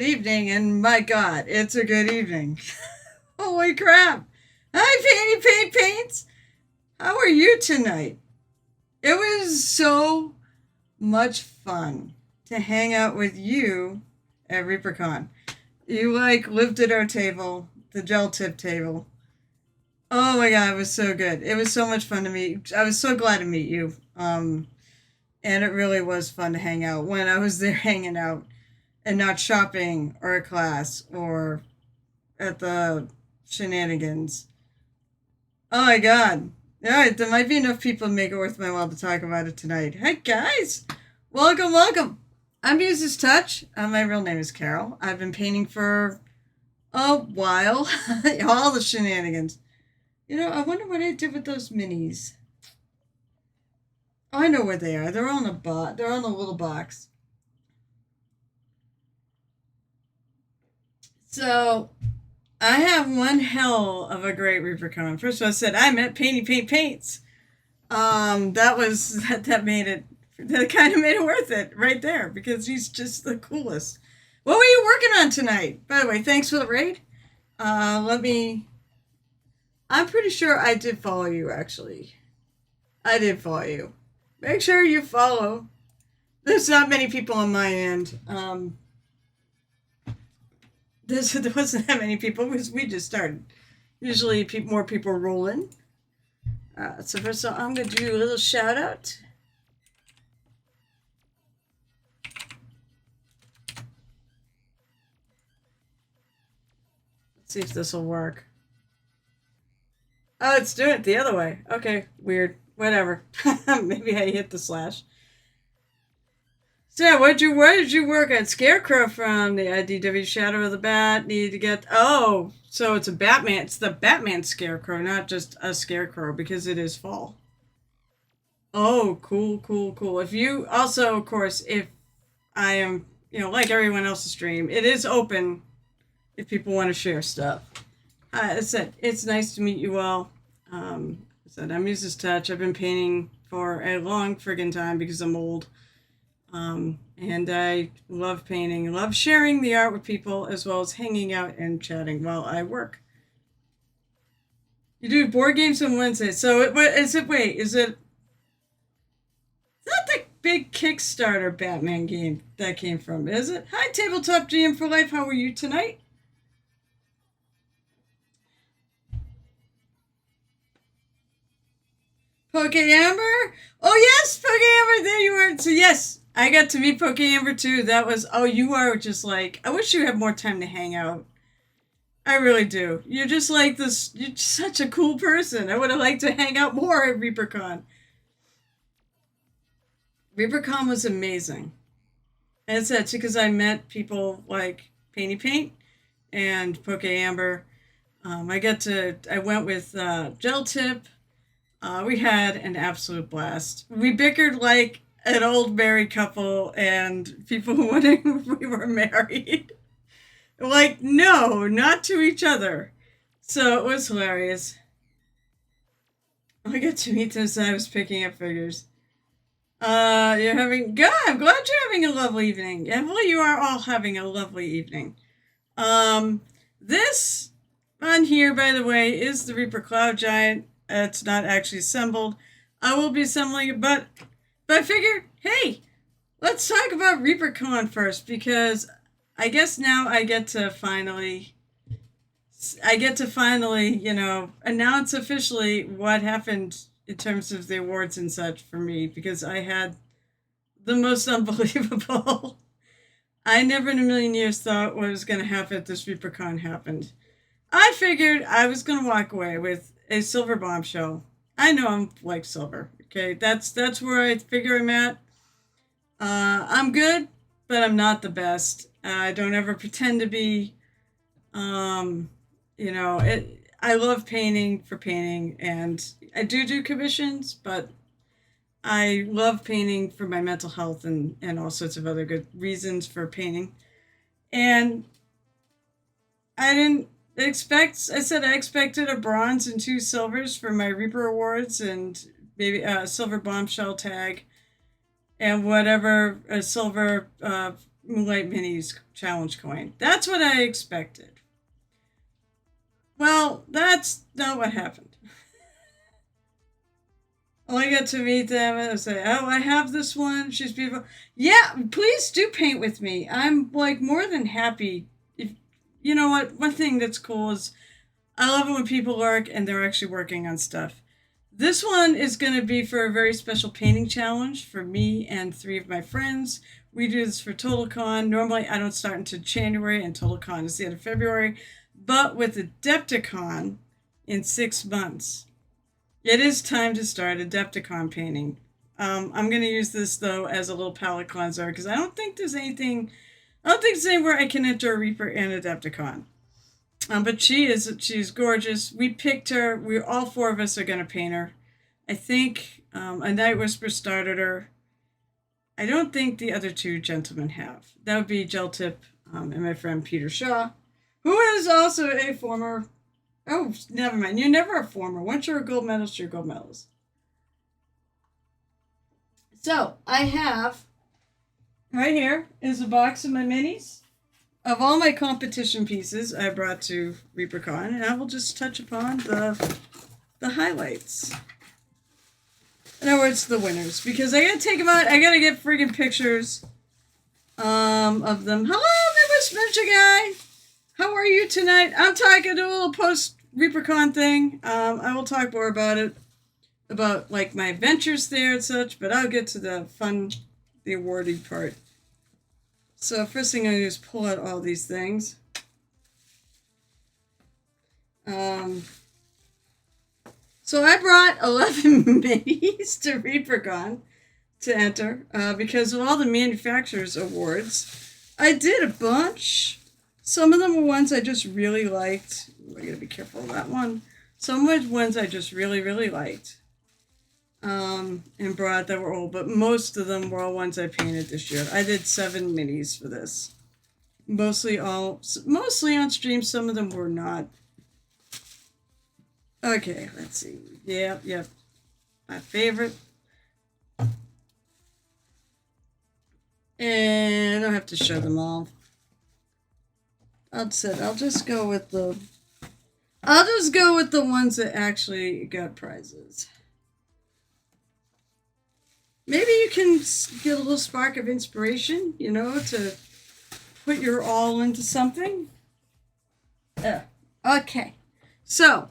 evening, and my God, it's a good evening. Holy crap! Hi, Paints. How are you tonight? It was so much fun to hang out with you at ReaperCon. You lived at our table, the gel tip table. Oh my God, it was so good. It was so much fun to meet. I was so glad to meet you. And it really was fun to hang out when I was there hanging out and not shopping or a class or at the shenanigans. Oh my God. All right, there might be enough people to make it worth my while to talk about it tonight. Hey guys, welcome. I'm Muse's Touch. My real name is Carol. I've been painting for a while. All the shenanigans. I wonder what I did with those minis. Oh, I know where they are. They're on the They're on the little box. So I have one hell of a great ReaperCon. First of all, I said I met Paints. That made it. That kind of made it worth it right there because he's just the coolest. What were you working on tonight? By the way, thanks for the raid. I'm pretty sure I did follow you, actually. I did follow you. Make sure you follow. There's not many people on my end. There wasn't that many people because we just started. Usually more people roll in. So first of all, I'm going to do a little shout out. Let's see if this will work. Oh, it's doing it the other way. Okay, weird. Whatever. Maybe I hit the slash. So yeah, where did you work at? Scarecrow from the IDW Shadow of the Bat. Need to get... Oh, so it's a Batman. It's the Batman Scarecrow, not just a Scarecrow, because it is fall. Oh, cool. If you... Also, of course, if I am, like everyone else's stream, it is open if people want to share stuff. I said, it's nice to meet you all. I said, I'm Muse's Touch. I've been painting for a long friggin' time because I'm old. And I love painting, love sharing the art with people, as well as hanging out and chatting while I work. You do board games on Wednesday. So is it not the big Kickstarter Batman game that came from, is it? Hi, Tabletop GM for Life. How are you tonight? Poke Amber? Oh, yes, Poke Amber, there you are. So, yes, I got to meet Poke Amber, too. That was, you are just I wish you had more time to hang out. I really do. You're just this, you're such a cool person. I would have liked to hang out more at ReaperCon. ReaperCon was amazing. And it's actually because I met people like Paint and Poke Amber. I went with Gel Tip. We had an absolute blast. We bickered like an old married couple and people wondering if we were married. No, not to each other. So it was hilarious. I got to meet this. I was picking up figures. You're having good. I'm glad you're having a lovely evening. Hopefully you are all having a lovely evening. This on here, by the way, is the Reaper Cloud Giant. It's not actually assembled. I will be assembling it, but I figured, hey, let's talk about ReaperCon first, because I guess now I get to finally, announce officially what happened in terms of the awards and such for me, because I had the most unbelievable. I never in a million years thought what was going to happen at this ReaperCon happened. I figured I was going to walk away with a silver bombshell. I know I'm like silver. Okay, that's where I figure I'm at. I'm good, but I'm not the best. I don't ever pretend to be. I love painting for painting, and I do commissions, but I love painting for my mental health and all sorts of other good reasons for painting. And I expected a bronze and 2 silvers for my Reaper Awards and maybe a silver bombshell tag and whatever, a silver Moonlight Minis challenge coin. That's what I expected. Well, that's not what happened. I got to meet them and say, "Oh, I have this one. She's beautiful." Yeah, please do paint with me. I'm like more than happy. If you know what, one thing that's cool is I love it when people work and they're actually working on stuff. This one is going to be for a very special painting challenge for me and 3 of my friends. We do this for TotalCon. Normally, I don't start until January, and TotalCon is the end of February. But with Adepticon in 6 months, it is time to start Adepticon painting. I'm going to use this, though, as a little palette cleanser because I don't think there's anywhere I can enter a Reaper in Adepticon. But she's gorgeous. We picked her. All 4 of us are going to paint her. I think a Night Whisper started her. I don't think the other 2 gentlemen have. That would be Gel Tip and my friend Peter Shaw, who is also a former... Oh, never mind. You're never a former. Once you're a gold medalist, you're a gold medalist. So, I have... Right here is a box of my minis. Of all my competition pieces I brought to ReaperCon, and I will just touch upon the highlights. In other words, the winners. Because I gotta take them out. I gotta get friggin' pictures of them. Hello, Midwest Ninja Guy! How are you tonight? I'm talking to a little post-ReaperCon thing. I will talk more about it. About, like, my adventures there and such. But I'll get to the fun, the awarding part. So first thing I'm going to do is pull out all these things. So I brought 11 minis to ReaperCon to enter because of all the manufacturers awards. I did a bunch. Some of them were ones I just really liked. I got to be careful of that one. Some were ones I just really, really liked. And brought that were old, but most of them were all ones I painted this year. I did 7 minis for this. Mostly on stream. Some of them were not. Okay, let's see. Yep. My favorite. And I don't have to show them all. I'll just go with the ones that actually got prizes. Maybe you can get a little spark of inspiration, to put your all into something. Okay. So,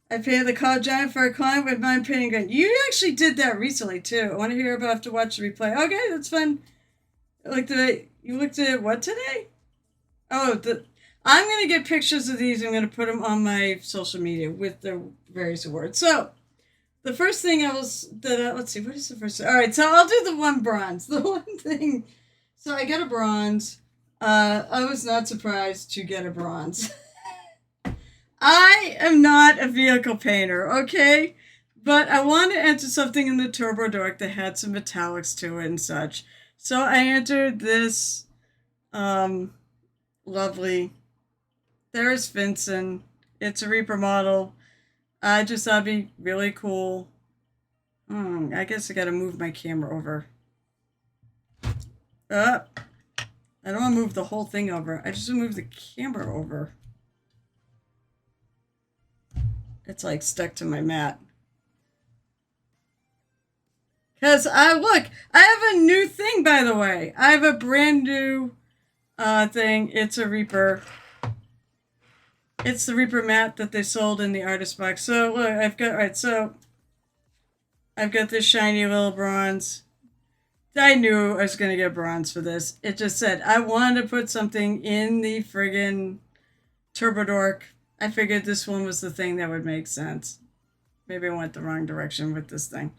I painted the Call Giant for a client with my painting gun. You actually did that recently, too. I want to hear about it. I have to watch the replay. Okay, that's fun. You looked at what today? Oh, I'm going to get pictures of these. I'm going to put them on my social media with the various awards. So, the first thing let's see, what is the first thing? All right, so I'll do the one bronze. The one thing. So I got a bronze. I was not surprised to get a bronze. I am not a vehicle painter, okay? But I wanted to enter something in the Turbo Dork that had some metallics to it and such. So I entered this lovely. There's Vincent. It's a Reaper model. I just thought it'd be really cool. I guess I gotta move my camera over. I don't want to move the whole thing over. I just want to move the camera over. It's like stuck to my mat. Because I have a new thing, by the way. I have a brand new thing. It's a Reaper. It's the Reaper mat that they sold in the artist box. So look, I've got this shiny little bronze. I knew I was going to get bronze for this. It just said, I wanted to put something in the friggin' Turbo Dork. I figured this one was the thing that would make sense. Maybe I went the wrong direction with this thing.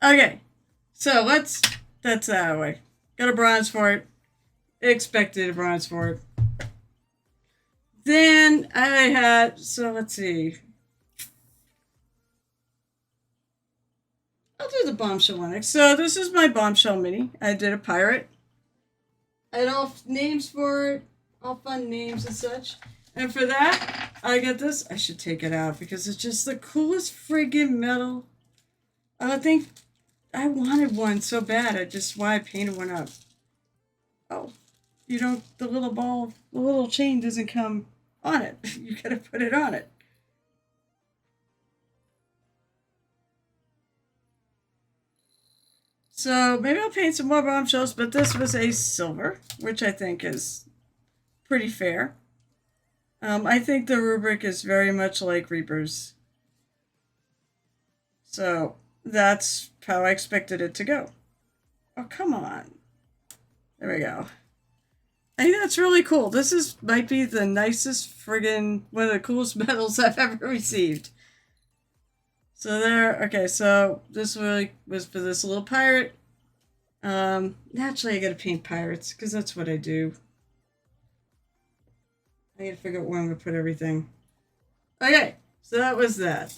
Okay, so that's out of the way. Got a bronze for it. Expected a bronze for it. Then I had, so let's see. I'll do the Bombshell one next. So this is my Bombshell mini. I did a pirate. I had all names for it. All fun names and such. And for that, I got this. I should take it out because it's just the coolest friggin' metal. I I wanted one so bad. I just why I painted one up. Oh, you don't. The little chain doesn't come on it. You gotta put it on it. So maybe I'll paint some more bombshells, but this was a silver, which I think is pretty fair. I think the rubric is very much like Reaper's. So that's how I expected it to go. Oh, come on. There we go. I think that's really cool. Might be the nicest friggin' one of the coolest medals I've ever received. So there, okay, so this really was for this little pirate. Naturally I gotta paint pirates, because that's what I do. I gotta figure out where I'm gonna put everything. Okay, so that was that.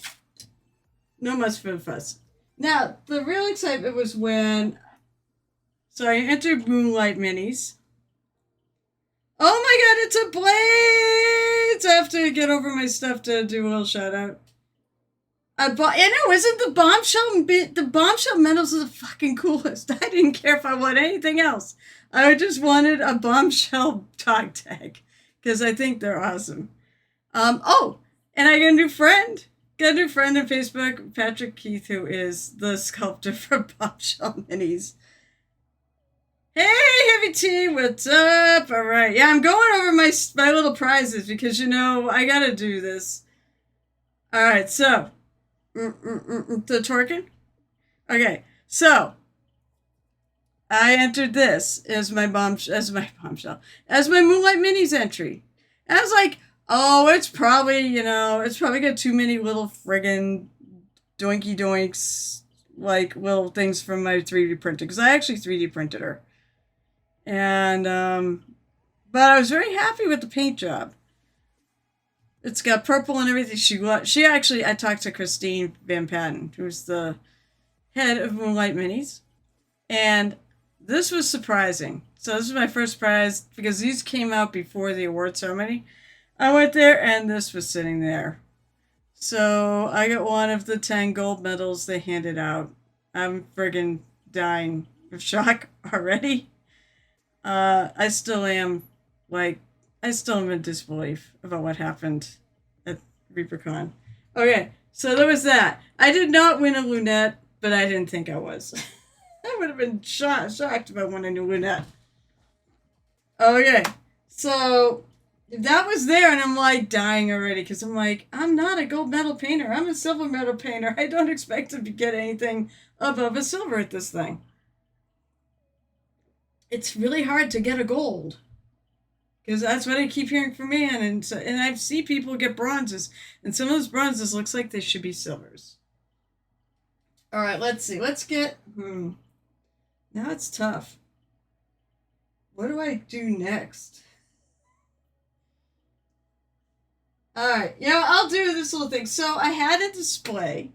No much for the fuss. Now, the real excitement was when... So I entered Moonlight Minis. Oh my god, it's a Blades! I have to get over my stuff to do a little shout out. And it wasn't the bombshell. The bombshell medals are the fucking coolest. I didn't care if I wanted anything else. I just wanted a bombshell dog tag because I think they're awesome. Oh, and I got a new friend. Got a new friend on Facebook, Patrick Keith, who is the sculptor for Bombshell Minis. Hey, Heavy T, what's up? All right, yeah, I'm going over my little prizes because I gotta do this. All right, so. The Torkin? Okay, so I entered this as my bombshell, as my Moonlight Minis entry. And I was like, oh, it's probably got too many little friggin' doinky doinks, like little things from my 3D printer, because I actually 3D printed her. And, but I was very happy with the paint job. It's got purple and everything. She actually, I talked to Christine Van Patten, who's the head of Moonlight Minis. And this was surprising. So this is my first prize because these came out before the award ceremony. I went there and this was sitting there. So I got one of the 10 gold medals they handed out. I'm friggin' dying of shock already. I still am in disbelief about what happened at ReaperCon. Okay, so there was that. I did not win a lunette, but I didn't think I was. I would have been shocked if I won a new lunette. Okay, so that was there, and I'm like dying already because I'm like, I'm not a gold medal painter. I'm a silver medal painter. I don't expect to get anything above a silver at this thing. It's really hard to get a gold. Because that's what I keep hearing from man. And I see people get bronzes. And some of those bronzes looks like they should be silvers. All right, let's see. Let's get... Now it's tough. What do I do next? All right. I'll do this little thing. So I had a display.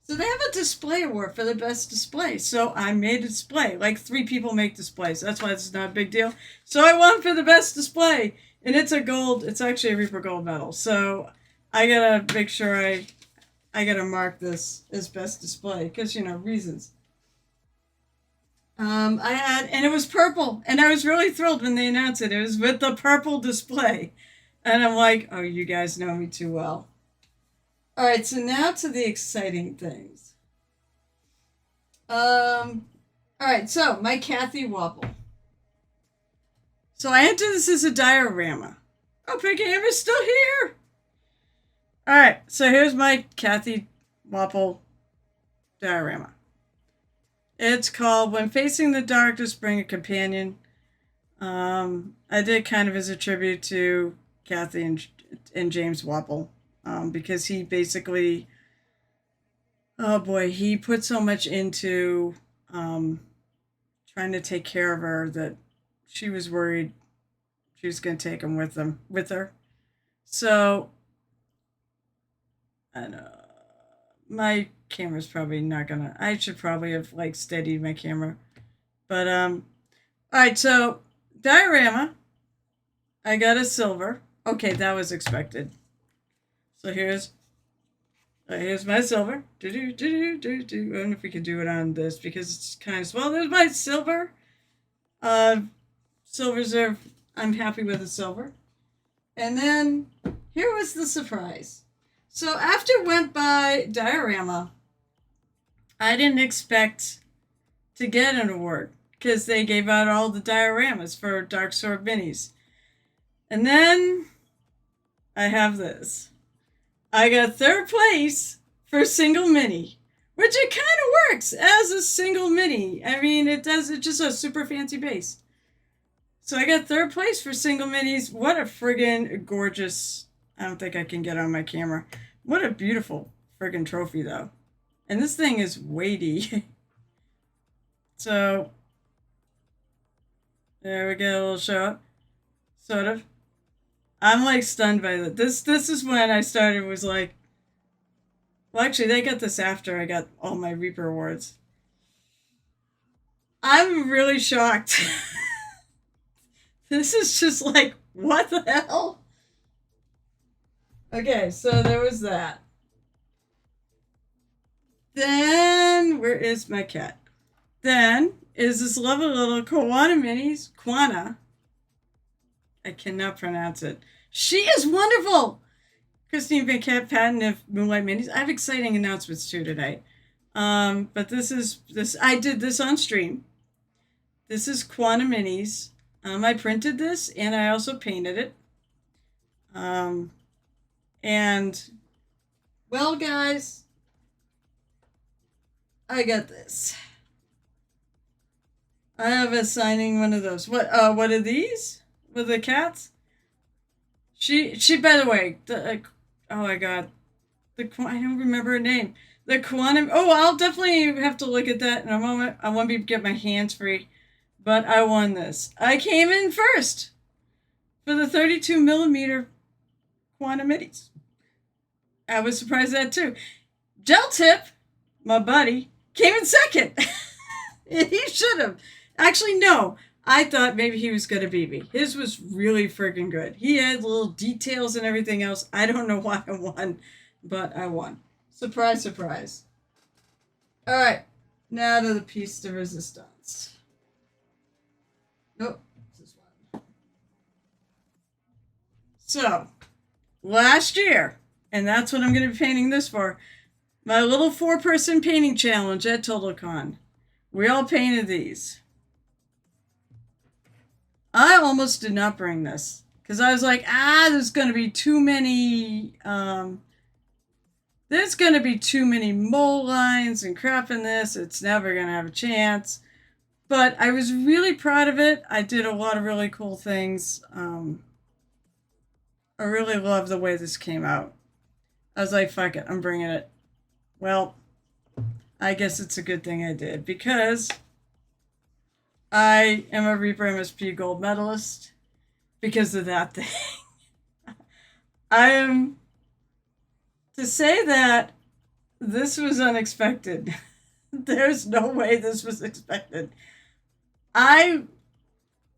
So they have a display award for the best display. So I made a display. Like 3 people make displays. That's why it's not a big deal. So I won for the best display. And it's actually a Reaper Gold medal. So I gotta make sure I gotta mark this as best display. Because, reasons. And it was purple. And I was really thrilled when they announced it. It was with the purple display. And I'm like, oh, you guys know me too well. All right, so now to the exciting things. All right, so my Kathy Wobble. So I entered this as a diorama. Oh, Pink Amber's still here. All right, so here's my Kathy Wobble diorama. It's called When Facing the Darkness, Bring a Companion. I did kind of as a tribute to Kathy and James Wobble. Because he basically, oh boy, he put so much into trying to take care of her that she was worried she was going to take him with her. So, I know my camera's probably not gonna. I should probably have steadied my camera, but all right. So diorama, I got a silver. Okay, that was expected. So here's Here's my silver. Do do do do do. I don't know if we can do it on this because it's kind of small. There's my silver. Uh, Silvers are. I'm happy with the silver. And then here was the surprise. So after went by Diorama, I didn't expect to get an award because they gave out all the dioramas for Dark Sword Minis. And then I have this. I got third place for single mini, which it kind of works as a single mini. I mean, it's just a super fancy base. So I got third place for single minis. What a friggin' gorgeous, I don't think I can get on my camera. What a beautiful friggin' trophy though. And this thing is weighty. So, there we go, a little show up. Sort of. I'm like stunned by that. This is when I started, was like, well actually they got this after I got all my Reaper awards. I'm really shocked. This is just like, what the hell? Okay, so there was that. Then, where is my cat? Then is this lovely little Koana Minis. Koana. I cannot pronounce it. She is wonderful! Christine Van Cat Patton of Moonlight Minis. I have exciting announcements too tonight. But this I did this on stream. This is Koana Minis. I printed this and I also painted it. And, well, guys, I got this. I have a signing one of those. What are these? With the cats? She, by the way, oh my god. I don't remember her name. The quantum, oh, I'll definitely have to look at that in a moment. I want to get my hands free. But I won this. I came in first for the 32 millimeter quantum minis. I was surprised at that too. Gel Tip, my buddy, came in second. He should have. Actually, no. I thought maybe he was going to beat me. His was really freaking good. He had little details and everything else. I don't know why I won, but I won. Surprise, surprise. All right. Now to the piece de resistance. Nope. This one. So, last year, and that's what I'm going to be painting this for, my little 4-person painting challenge at TotalCon. We all painted these. I almost did not bring this because I was like, there's going to be too many, mole lines and crap in this. It's never going to have a chance. But I was really proud of it. I did a lot of really cool things. I really love the way this came out. I was like, fuck it, I'm bringing it. Well, I guess it's a good thing I did because I am a Reaper MSP gold medalist because of that thing. I am, to say that this was unexpected. There's no way this was expected. My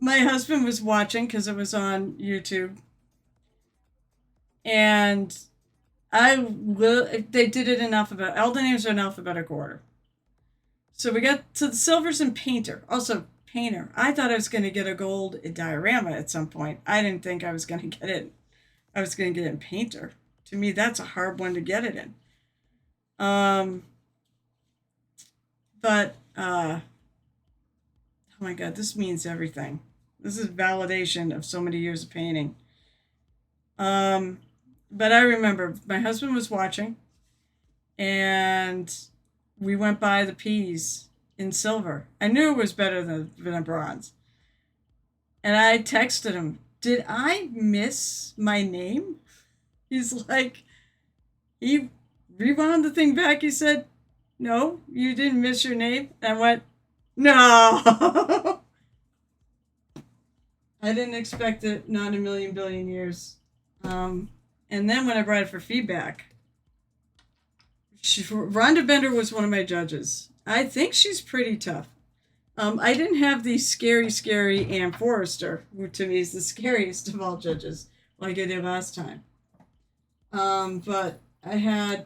husband was watching because it was on YouTube, and they did it in alphabet. All the names are in alphabetical order. So we got to the silvers and painter. Also, painter. I thought I was going to get a gold diorama at some point. I didn't think I was going to get it. I was going to get it in painter. To me, that's a hard one to get it in. But, oh my God, this means everything. This is validation of so many years of painting. But I remember my husband was watching, and we went by the peas in silver. I knew it was better than a bronze. And I texted him, did I miss my name? He's like, he rewound the thing back. He said, no, you didn't miss your name. And I went, no. I didn't expect it, not a million billion years. And then when I brought it for feedback, Rhonda Bender was one of my judges. I think she's pretty tough. I didn't have the scary Ann Forrester, who to me is the scariest of all judges, like I did last time. But I had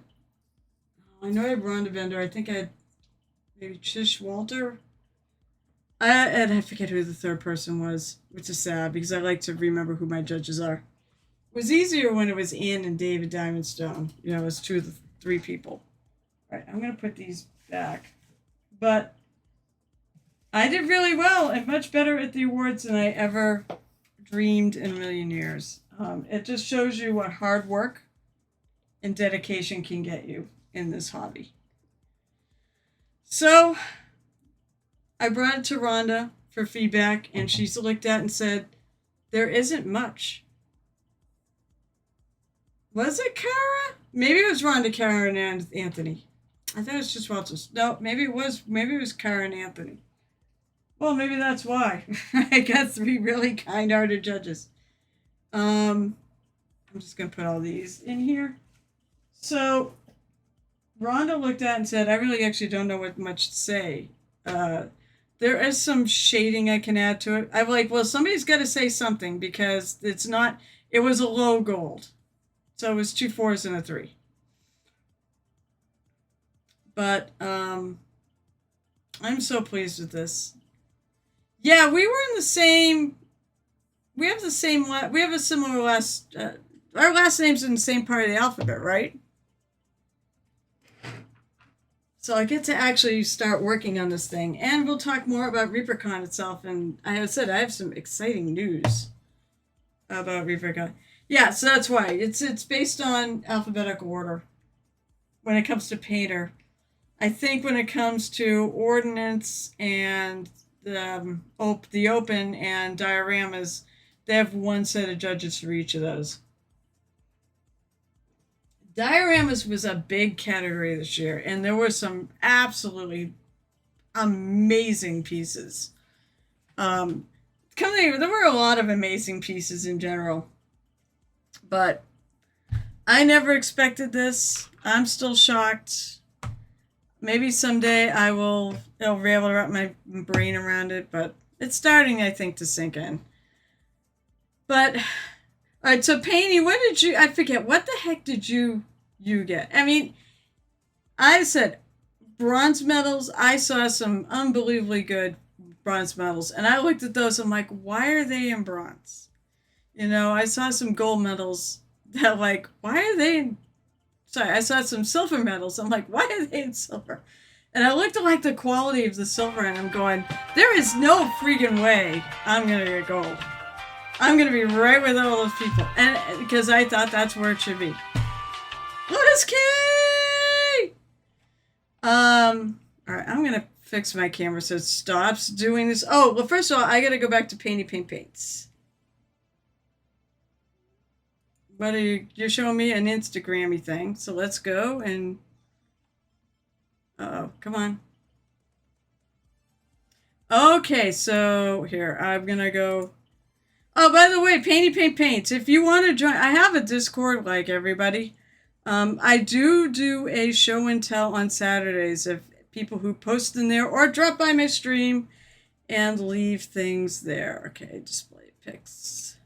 I know I had Rhonda Bender. I think I had maybe Trish Walter. And I forget who the third person was, which is sad because I like to remember who my judges are. It was easier when it was Ann and David Diamondstone. You know, it was two of the three people. All right, I'm going to put these back. But I did really well and much better at the awards than I ever dreamed in a million years. It just shows you what hard work and dedication can get you in this hobby. So I brought it to Rhonda for feedback, and she's looked at and said, there isn't much. Was it Kara? Maybe it was Rhonda, Kara, and Anthony. I thought it was just Walters. No, maybe it was Kara and Anthony. Well, maybe that's why. I got three really kind-hearted judges. I'm just going to put all these in here. So Rhonda looked at it and said, I really actually don't know what much to say. There is some shading I can add to it. I'm like, well, somebody's got to say something because it was a low gold. So it was 2 4s and a 3. But I'm so pleased with this. Yeah, we were in the same. We have the same. We have a similar last. Our last name's in the same part of the alphabet, right? So I get to actually start working on this thing, and we'll talk more about ReaperCon itself. And I have said I have some exciting news about ReaperCon. Yeah, so that's why it's based on alphabetical order when it comes to painter. I think when it comes to ordnance and the open and dioramas, they have one set of judges for each of those. Dioramas was a big category this year, and there were some absolutely amazing pieces. There were a lot of amazing pieces in general, but I never expected this. I'm still shocked. Maybe someday I'll be able to wrap my brain around it, but it's starting, I think, to sink in. But, all right, so Painty, I forget, what the heck did you get? I mean, I said bronze medals. I saw some unbelievably good bronze medals, and I looked at those, I'm like, why are they in bronze? You know, I saw some gold medals that, like, why are they in... Sorry, I saw some silver medals. I'm like, why are they in silver? And I looked at, like, the quality of the silver, and I'm going, there is no freaking way I'm going to get gold. I'm going to be right with all those people. And because I thought that's where it should be. Lotus Key! All right, I'm going to fix my camera so it stops doing this. Oh, well, first of all, I got to go back to Paints. But you're showing me an Instagram-y thing, so let's go and... Uh-oh, come on. Okay, so here, I'm going to go... Oh, by the way, Paints, if you want to join... I have a Discord like everybody. I do a show and tell on Saturdays of people who post in there or drop by my stream and leave things there. Okay, display pics.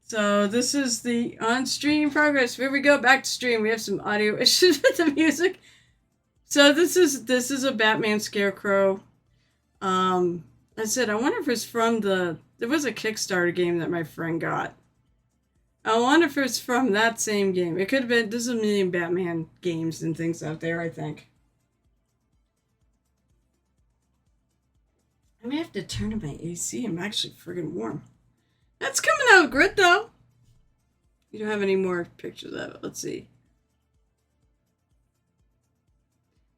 So this is the on-stream progress. Here we go, back to stream. We have some audio issues with the music. So this is a Batman Scarecrow. I said, I wonder if it's from there was a Kickstarter game that my friend got. I wonder if it's from that same game. It could have been, there's a million Batman games and things out there, I think. I may have to turn on my AC. I'm actually friggin' warm. That's coming out good, though. You don't have any more pictures of it. Let's see.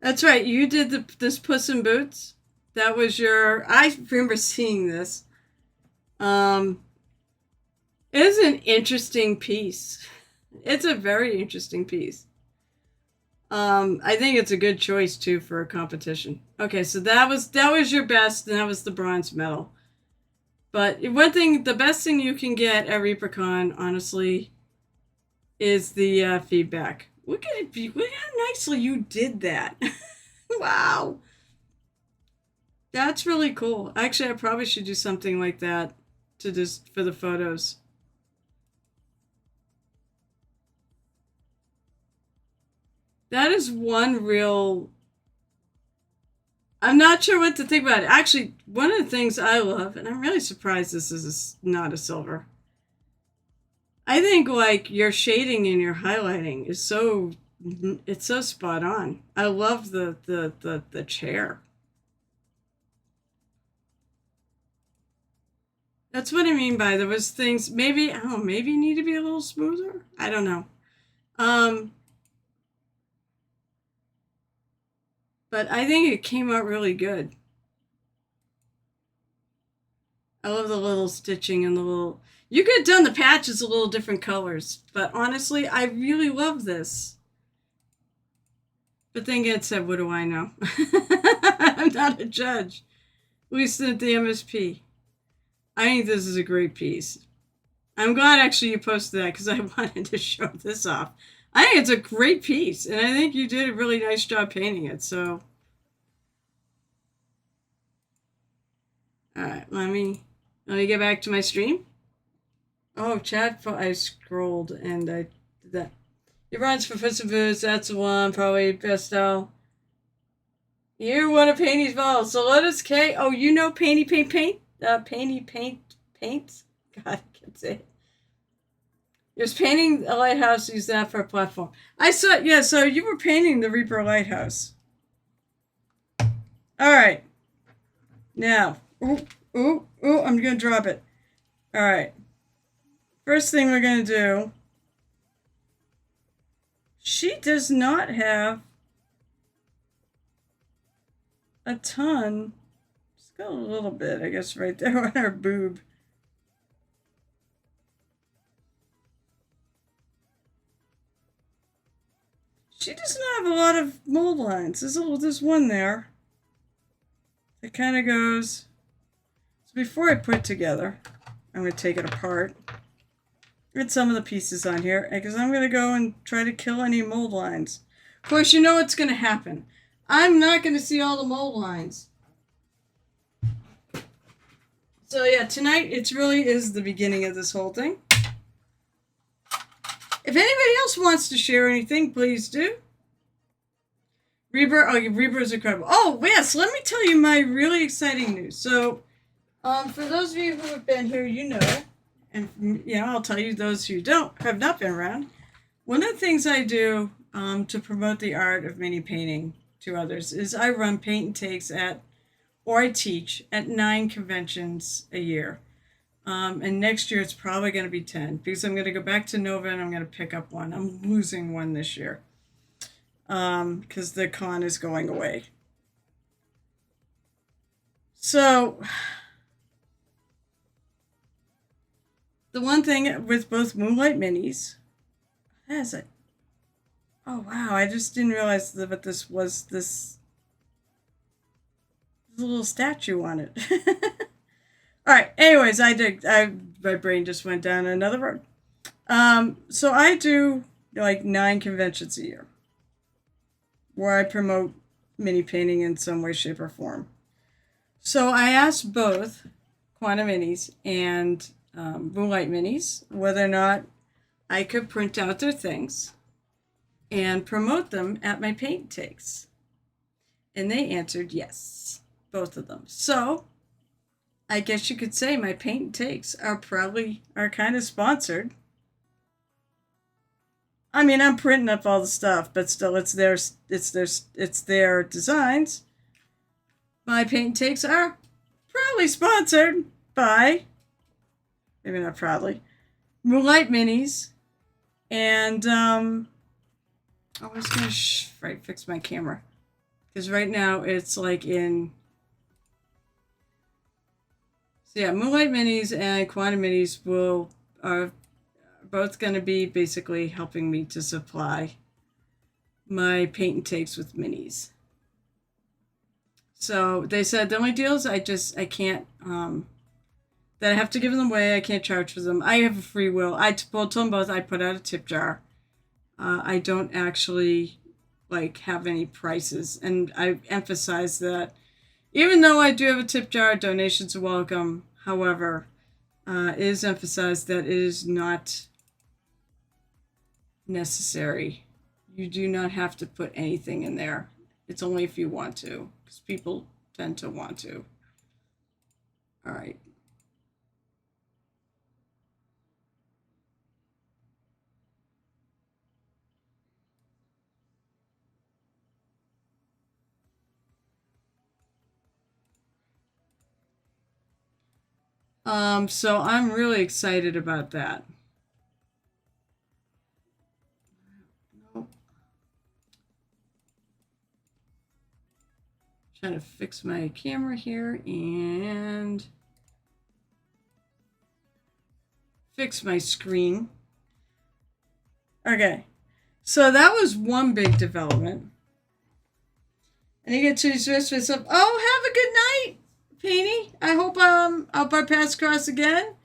That's right. You did this Puss in Boots. That was I remember seeing this. It is an interesting piece. It's a very interesting piece. I think it's a good choice, too, for a competition. Okay, so that was your best, and that was the bronze medal. But the best thing you can get at ReaperCon, honestly, is the feedback. Look at it. Look how nicely you did that. Wow. That's really cool. Actually, I probably should do something like that for the photos. That is one real. I'm not sure what to think about it. Actually, one of the things I love, and I'm really surprised this is not a silver. I think like your shading and your highlighting is so it's so spot on. I love the chair. That's what I mean by there was things maybe I don't know, maybe need to be a little smoother. I don't know. Um, but I think it came out really good. I love the little stitching and the little. You could have done the patches a little different colors, but honestly, I really love this. But then again said, what do I know? I'm not a judge. At least at the MSP. I think this is a great piece. I'm glad actually you posted that because I wanted to show this off. I think it's a great piece, and I think you did a really nice job painting it. So, all right, let me get back to my stream. Oh, chat! I scrolled and I did that. It runs for Puss and Boots. That's the one probably Pastel. You want to paint these balls, so let us K. Oh, you know Painty Paint Paint. Painty Paint Paints. God, I can't say it. There's painting a lighthouse. Use that for a platform. I saw. Yeah, so you were painting the Reaper Lighthouse. All right. Now, I'm gonna drop it. All right. First thing we're gonna do. She does not have a ton. Just got a little bit, I guess, right there on her boob. She does not have a lot of mold lines. There's one there. It kind of goes. So before I put it together, I'm going to take it apart. Get some of the pieces on here because I'm going to go and try to kill any mold lines. Of course, you know what's going to happen. I'm not going to see all the mold lines. So yeah, tonight it really is the beginning of this whole thing. If anybody else wants to share anything, please do. Reaper, Reaper is incredible. Oh, yes, let me tell you my really exciting news. So, for those of you who have been here, you know, and I'll tell you those who have not been around. One of the things I do to promote the art of mini painting to others is I run paint and takes or I teach at 9 conventions a year. And next year it's probably going to be 10 because I'm going to go back to Nova and I'm going to pick up one. I'm losing one this year because the con is going away. So the one thing with both Moonlight Minis, has it? Oh wow! I just didn't realize that this was this little statue on it. All right. Anyways, my brain just went down another road. So I do like 9 conventions a year where I promote mini painting in some way, shape, or form. So I asked both Quantum Minis and Moonlight Minis whether or not I could print out their things and promote them at my paint takes. And they answered yes, both of them. So I guess you could say my paint takes are kind of sponsored. I mean, I'm printing up all the stuff, but still, it's their designs. My paint takes are probably sponsored by, maybe not probably, Moonlight Minis, and I was gonna fix my camera because right now it's like in. So yeah, Moonlight Minis and Quantum Minis are both going to be basically helping me to supply my paint and takes with minis. So they said the only deal is I can't that I have to give them away. I can't charge for them. I have a free will. I told them both I put out a tip jar. I don't actually have any prices, and I emphasize that. Even though I do have a tip jar, donations are welcome. However, it is emphasized that it is not necessary. You do not have to put anything in there. It's only if you want to, because people tend to want to. All right. So I'm really excited about that. Nope. Trying to fix my camera here and fix my screen. Okay, so that was one big development. And you get to express myself. Oh, have a good night, Painty. I hope our paths cross again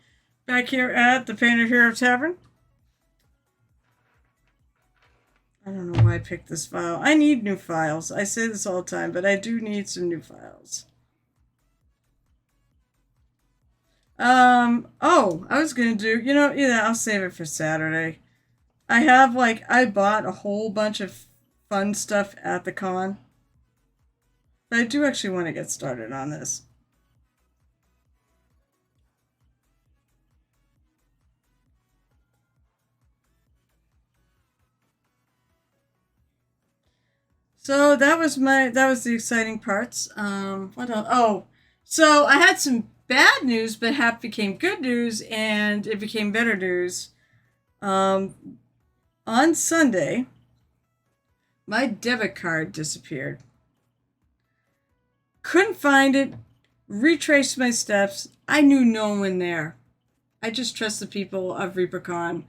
back here at the Painted Hero Tavern. I don't know why I picked this file. I need new files. I say this all the time, but I do need some new files. Oh, I was gonna do, I'll save it for Saturday. I bought a whole bunch of fun stuff at the con. But I do actually want to get started on this. So that was the exciting parts. What else? Oh, so I had some bad news, but half became good news, and it became better news. On Sunday, my debit card disappeared. Couldn't find it. Retraced my steps. I knew no one there. I just trust the people of ReaperCon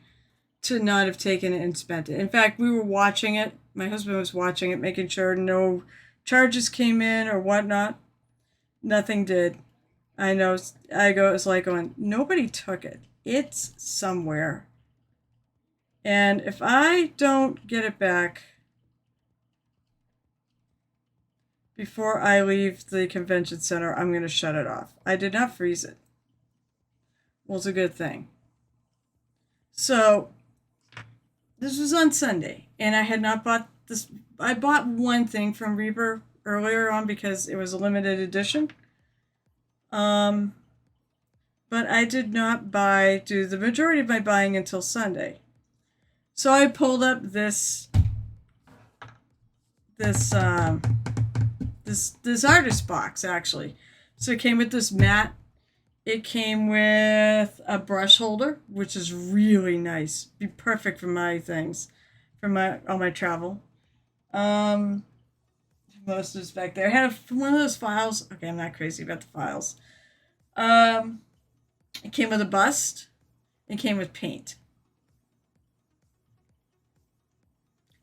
to not have taken it and spent it. In fact, we were watching it. My husband was watching it, making sure no charges came in or whatnot. Nothing did. I know. It's like going, nobody took it. It's somewhere. And if I don't get it back before I leave the convention center, I'm going to shut it off. I did not freeze it. Well, it's a good thing. So, this was on Sunday, and I had not bought this. I bought one thing from Reaper earlier on because it was a limited edition. But I did not do the majority of my buying until Sunday. So I pulled up this artist box, actually. So it came with this mat. It came with a brush holder, which is really nice. Be perfect for my things, for all my travel. Most is back there. I had one of those files. Okay, I'm not crazy about the files. It came with a bust. It came with paint.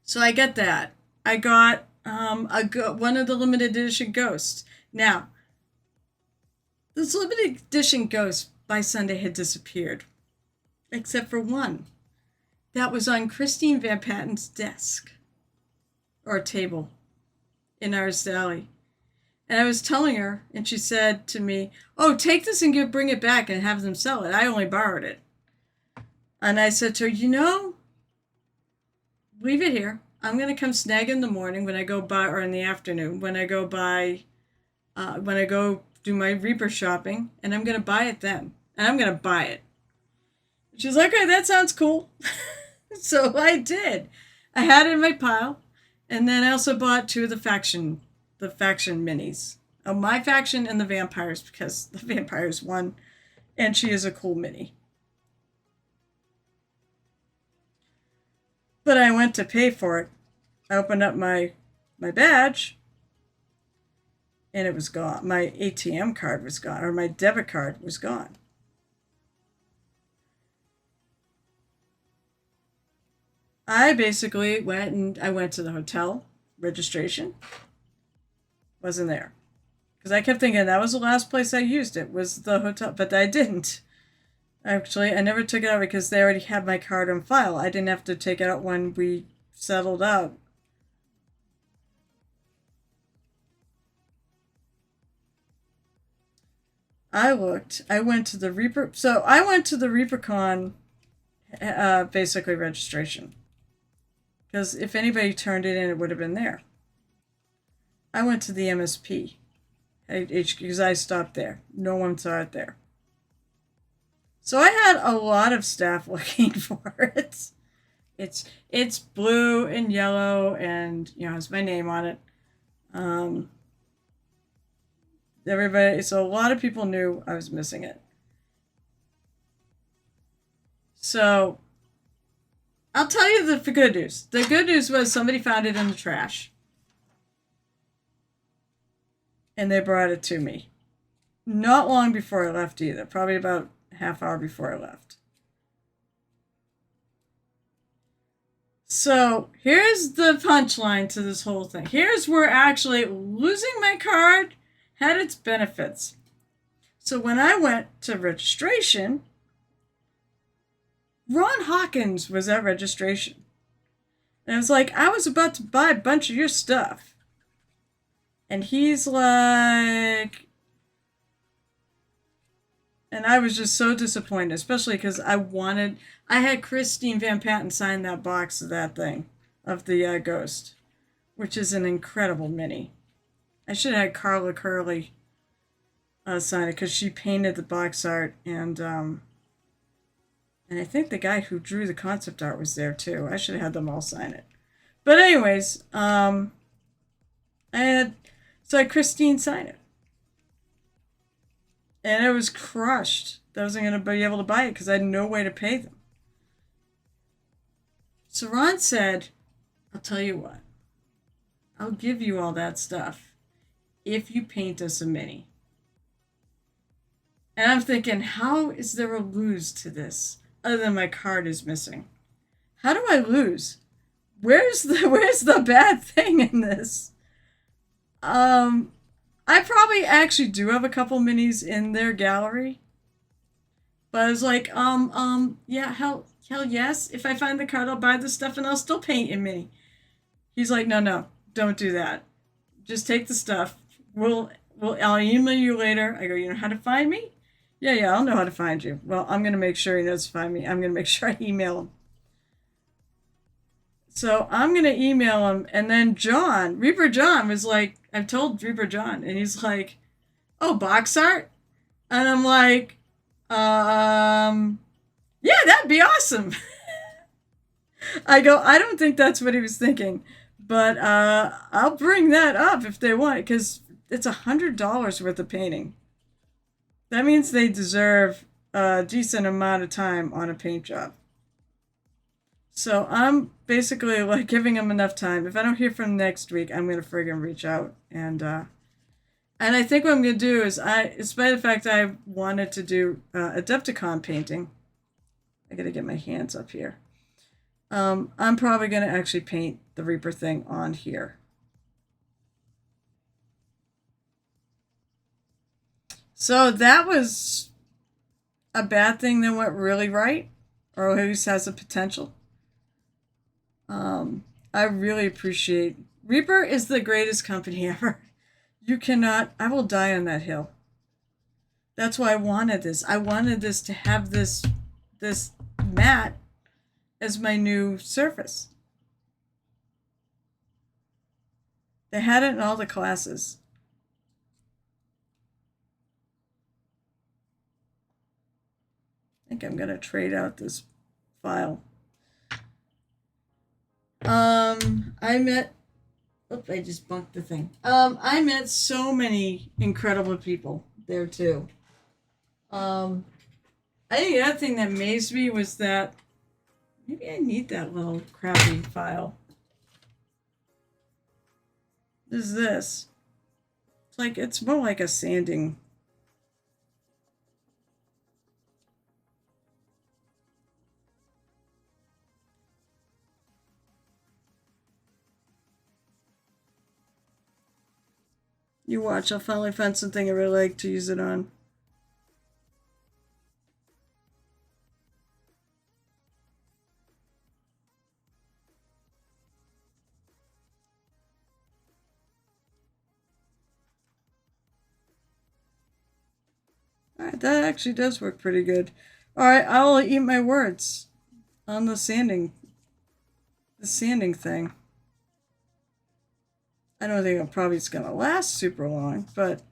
So I get that. I got one of the limited edition ghosts. Now, this limited edition ghost by Sunday had disappeared, except for one. That was on Christine Van Patten's desk or table in Artist Alley. And I was telling her, and she said to me, "Oh, take this and bring it back and have them sell it. I only borrowed it." And I said to her, leave it here. I'm going to come snag it in the morning when I go buy, or in the afternoon when I go do my Reaper shopping, and I'm going to buy it then. And I'm going to buy it. She's like, "Okay, that sounds cool." So I did. I had it in my pile. And then I also bought two of the faction minis. My faction and the vampires, because the vampires won, and she is a cool mini. But I went to pay for it. I opened up my badge, and it was gone. My ATM card was gone, or my debit card was gone. I basically went to the hotel registration. Wasn't there. Because I kept thinking that was the last place I used it, was the hotel, but I didn't. Actually, I never took it out because they already had my card on file. I didn't have to take it out when we settled out. I looked. I went to the Reaper. So I went to the ReaperCon basically registration. Because if anybody turned it in, it would have been there. I went to the MSP because I stopped there. No one saw it there. So I had a lot of staff looking for it. It's blue and yellow, and has my name on it. Everybody, so a lot of people knew I was missing it. So I'll tell you the good news. The good news was somebody found it in the trash, and they brought it to me. Not long before I left either. Probably about a half hour before I left. So here's the punchline to this whole thing. Here's where actually losing my card had its benefits. So when I went to registration, Ron Hawkins was at registration. And I was like, I was about to buy a bunch of your stuff. And he's like... And I was just so disappointed, especially because I had Christine Van Patten sign that box of that thing, of the Ghost, which is an incredible mini. I should have had Carla Curley sign it because she painted the box art, and I think the guy who drew the concept art was there too. I should have had them all sign it. But anyways, I had Christine sign it. And it was crushed. I wasn't going to be able to buy it because I had no way to pay them. So Ron said, I'll tell you what. I'll give you all that stuff if you paint us a mini. And I'm thinking, how is there a lose to this other than my card is missing? How do I lose? Where's the bad thing in this? I probably actually do have a couple minis in their gallery. But I was like, yeah, hell yes. If I find the card, I'll buy the stuff and I'll still paint in mini. He's like, no, don't do that. Just take the stuff. I'll email you later. I go, you know how to find me? Yeah, I'll know how to find you. Well, I'm going to make sure he knows to find me. I'm going to make sure I email him. So I'm going to email him. And then Reaper John was like, I've told Reaper John. And he's like, oh, box art? And I'm like, yeah, that'd be awesome. I go, I don't think that's what he was thinking. But I'll bring that up if they want. Because it's $100 worth of painting. That means they deserve a decent amount of time on a paint job. So I'm basically like giving them enough time. If I don't hear from them next week, I'm gonna friggin' reach out and I think what I'm gonna do is despite the fact I wanted to do Adepticon painting, I gotta get my hands up here. I'm probably gonna actually paint the Reaper thing on here. So that was a bad thing that went really right, or at least has the potential. I really appreciate Reaper is the greatest company ever. I will die on that hill. That's why I wanted this. I wanted this to have this mat as my new surface. They had it in all the classes. I think I'm gonna trade out this file. I just bunked the thing. I met so many incredible people there too. I think the other thing that amazed me was that maybe I need that little crappy file. This. It's more like a sanding. You watch, I'll finally find something I really like to use it on. Alright, that actually does work pretty good. Alright, I'll eat my words on the sanding the sanding thing. I don't think it probably is going to last super long, but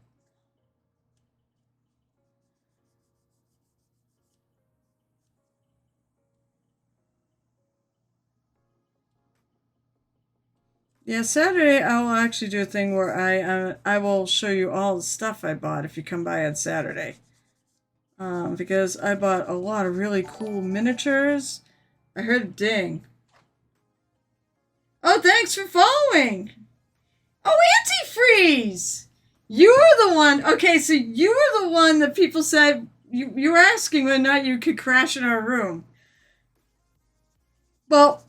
yeah, Saturday I will actually do a thing where I will show you all the stuff I bought if you come by on Saturday. Because I bought a lot of really cool miniatures. I heard a ding. Oh, thanks for following. Oh, Antifreeze! You were the one. Okay, so you were the one that people said you were asking whether or not you could crash in our room. Well,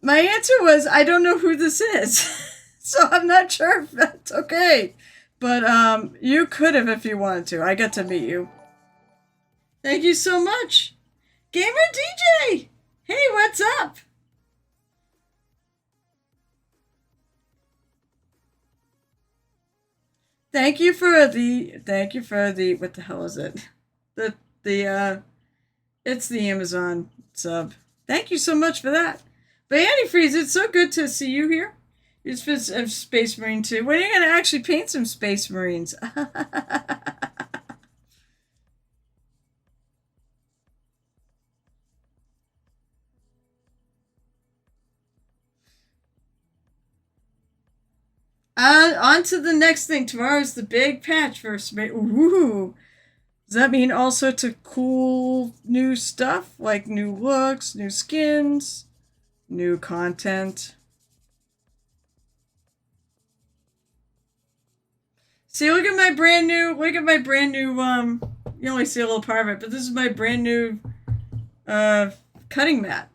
my answer was I don't know who this is, so I'm not sure if that's okay. But you could have if you wanted to. I got to meet you. Thank you so much, Gamer DJ. Hey, what's up? Thank you for the what the hell is it? The it's the Amazon sub. Thank you so much for that. But Antifreeze, it's so good to see you here. You're a Space Marine too. When are you gonna actually paint some Space Marines? On to the next thing. Tomorrow's the big patch for Space. Ooh. Does that mean all sorts of cool new stuff? Like new looks, new skins, new content? See, look at my brand new, you only see a little part of it, but this is my brand new cutting mat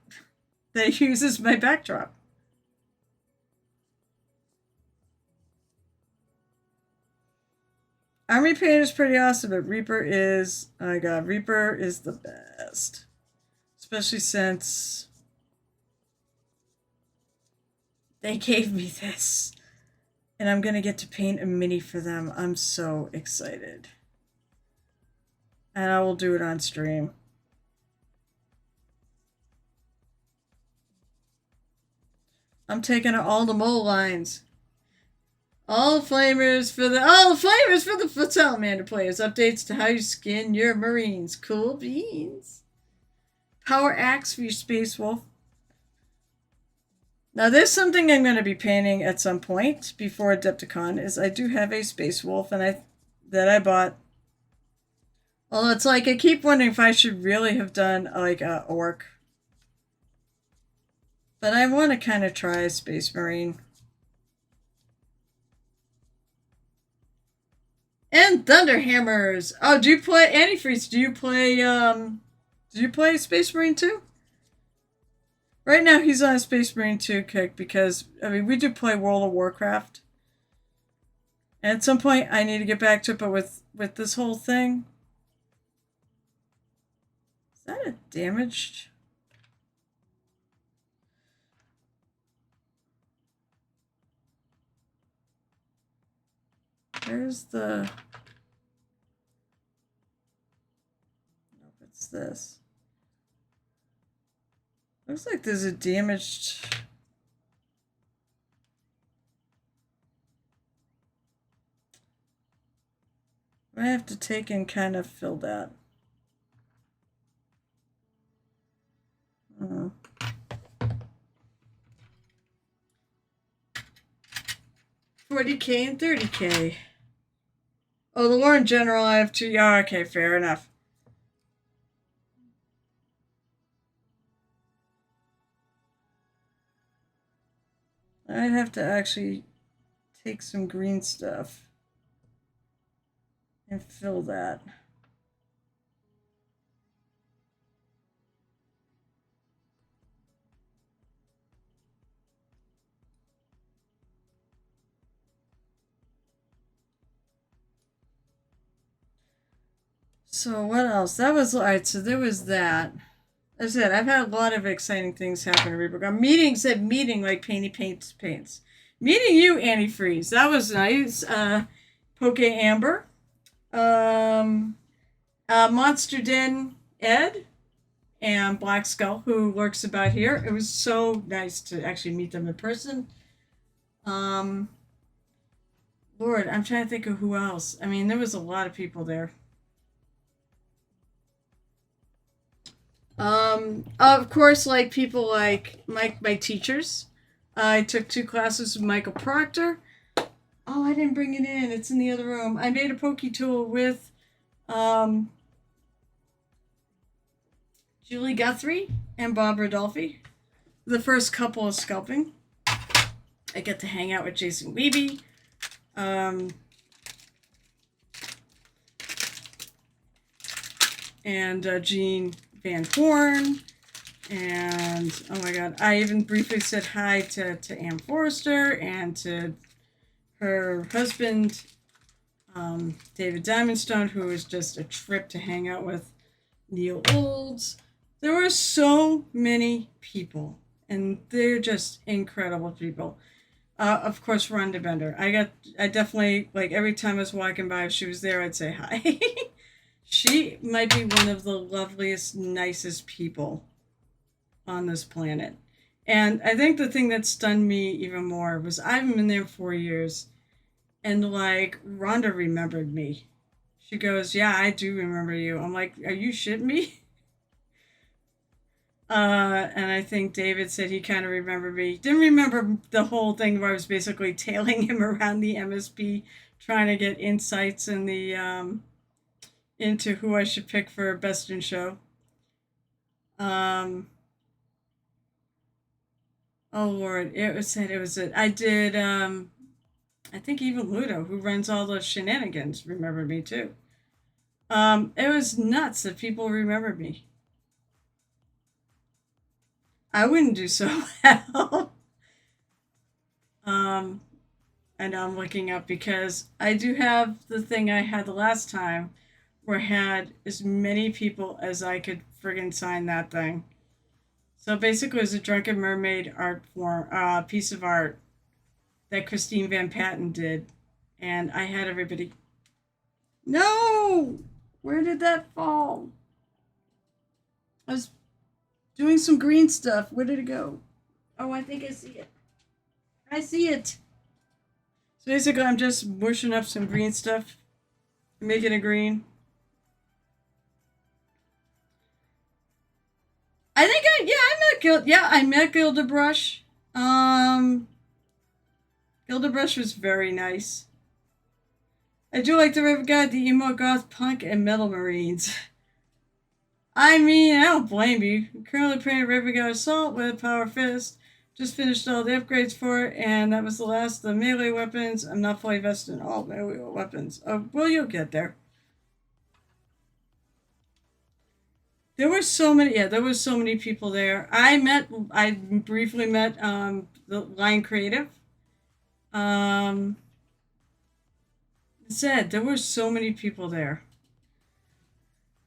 that uses my backdrop. Army Paint is pretty awesome, but Reaper is, oh my god, Reaper is the best. Especially since they gave me this. And I'm going to get to paint a mini for them. I'm so excited. And I will do it on stream. I'm taking all the mole lines. All the flamers for the Salamander players. Updates to how you skin your Marines. Cool beans. Power axe for your Space Wolf. Now there's something I'm going to be painting at some point before Adepticon. Is I do have a Space Wolf that I bought. Well, it's like I keep wondering if I should really have done like a orc. But I want to kind of try a Space Marine. And Thunderhammers. Oh, do you play Antifreeze? Do you play Space Marine 2? Right now he's on a Space Marine 2 kick because I mean we do play World of Warcraft. And at some point I need to get back to it, but with this whole thing. Is that a damaged? Where's the... Nope, it's this. Looks like there's a damaged... I have to take and kind of fill that. 40K and 30K. Oh, the war in general, I have two. Yeah, okay, fair enough. I'd have to actually take some green stuff and fill that. So what else? That was alright. So there was that. As I said, I've had a lot of exciting things happen in Reaper. Meeting like Painty Paints. Meeting you, Antifreeze. That was nice. Poke Amber. Monster Den Ed. and Black Skull, who lurks about here. It was so nice to actually meet them in person. Um, Lord, I'm trying to think of who else. I mean, there was a lot of people there. Of course, like people like my teachers. I took 2 classes with Michael Proctor. Oh, I didn't bring it in. It's in the other room. I made a pokey tool with um, Julie Guthrie and Bob Rodolfi. The first couple of sculpting. I get to hang out with Jason Wiebe. Um, and Jean Van Horn. And oh my god, I even briefly said hi to Ann Forrester and to her husband, David Diamondstone, who was just a trip to hang out with. Neil Olds. There were so many people, and they're just incredible people. Of course, Rhonda Bender. I definitely, like, every time I was walking by, if she was there, I'd say hi. She might be one of the loveliest, nicest people on this planet. And I think the thing that stunned me even more was I've been there 4 years, and like Rhonda remembered me. She goes, "Yeah, I do remember you." I'm like, "Are you shitting me?" And I think David said he kind of remembered me. Didn't remember the whole thing where I was basically tailing him around the MSP, trying to get insights in the into who I should pick for best in show. Um, oh Lord, it. I did. I think even Ludo, who runs all the shenanigans, remembered me too. It was nuts that people remembered me. I wouldn't do so well. um, I know I'm looking up because I do have the thing I had the last time where I had as many people as I could friggin' sign that thing. So basically, it was a Drunken Mermaid art form, piece of art that Christine Van Patten did, and I had everybody. No, where did that fall? I was doing some green stuff. Where did it go? Oh, I think I see it. I see it. So basically, I'm just mushing up some green stuff, making it green. I think I met Gilda Brush. Um, Gilda Brush was very nice. I do like the River God, the emo goth punk and metal marines. I mean, I don't blame you. I'm currently playing River God Assault with Power Fist. Just finished all the upgrades for it, and that was the last of the melee weapons. I'm not fully vested in all melee weapons. Well, you'll get there. There were so many people there. I briefly met the Line Creative. Um, said there were so many people there.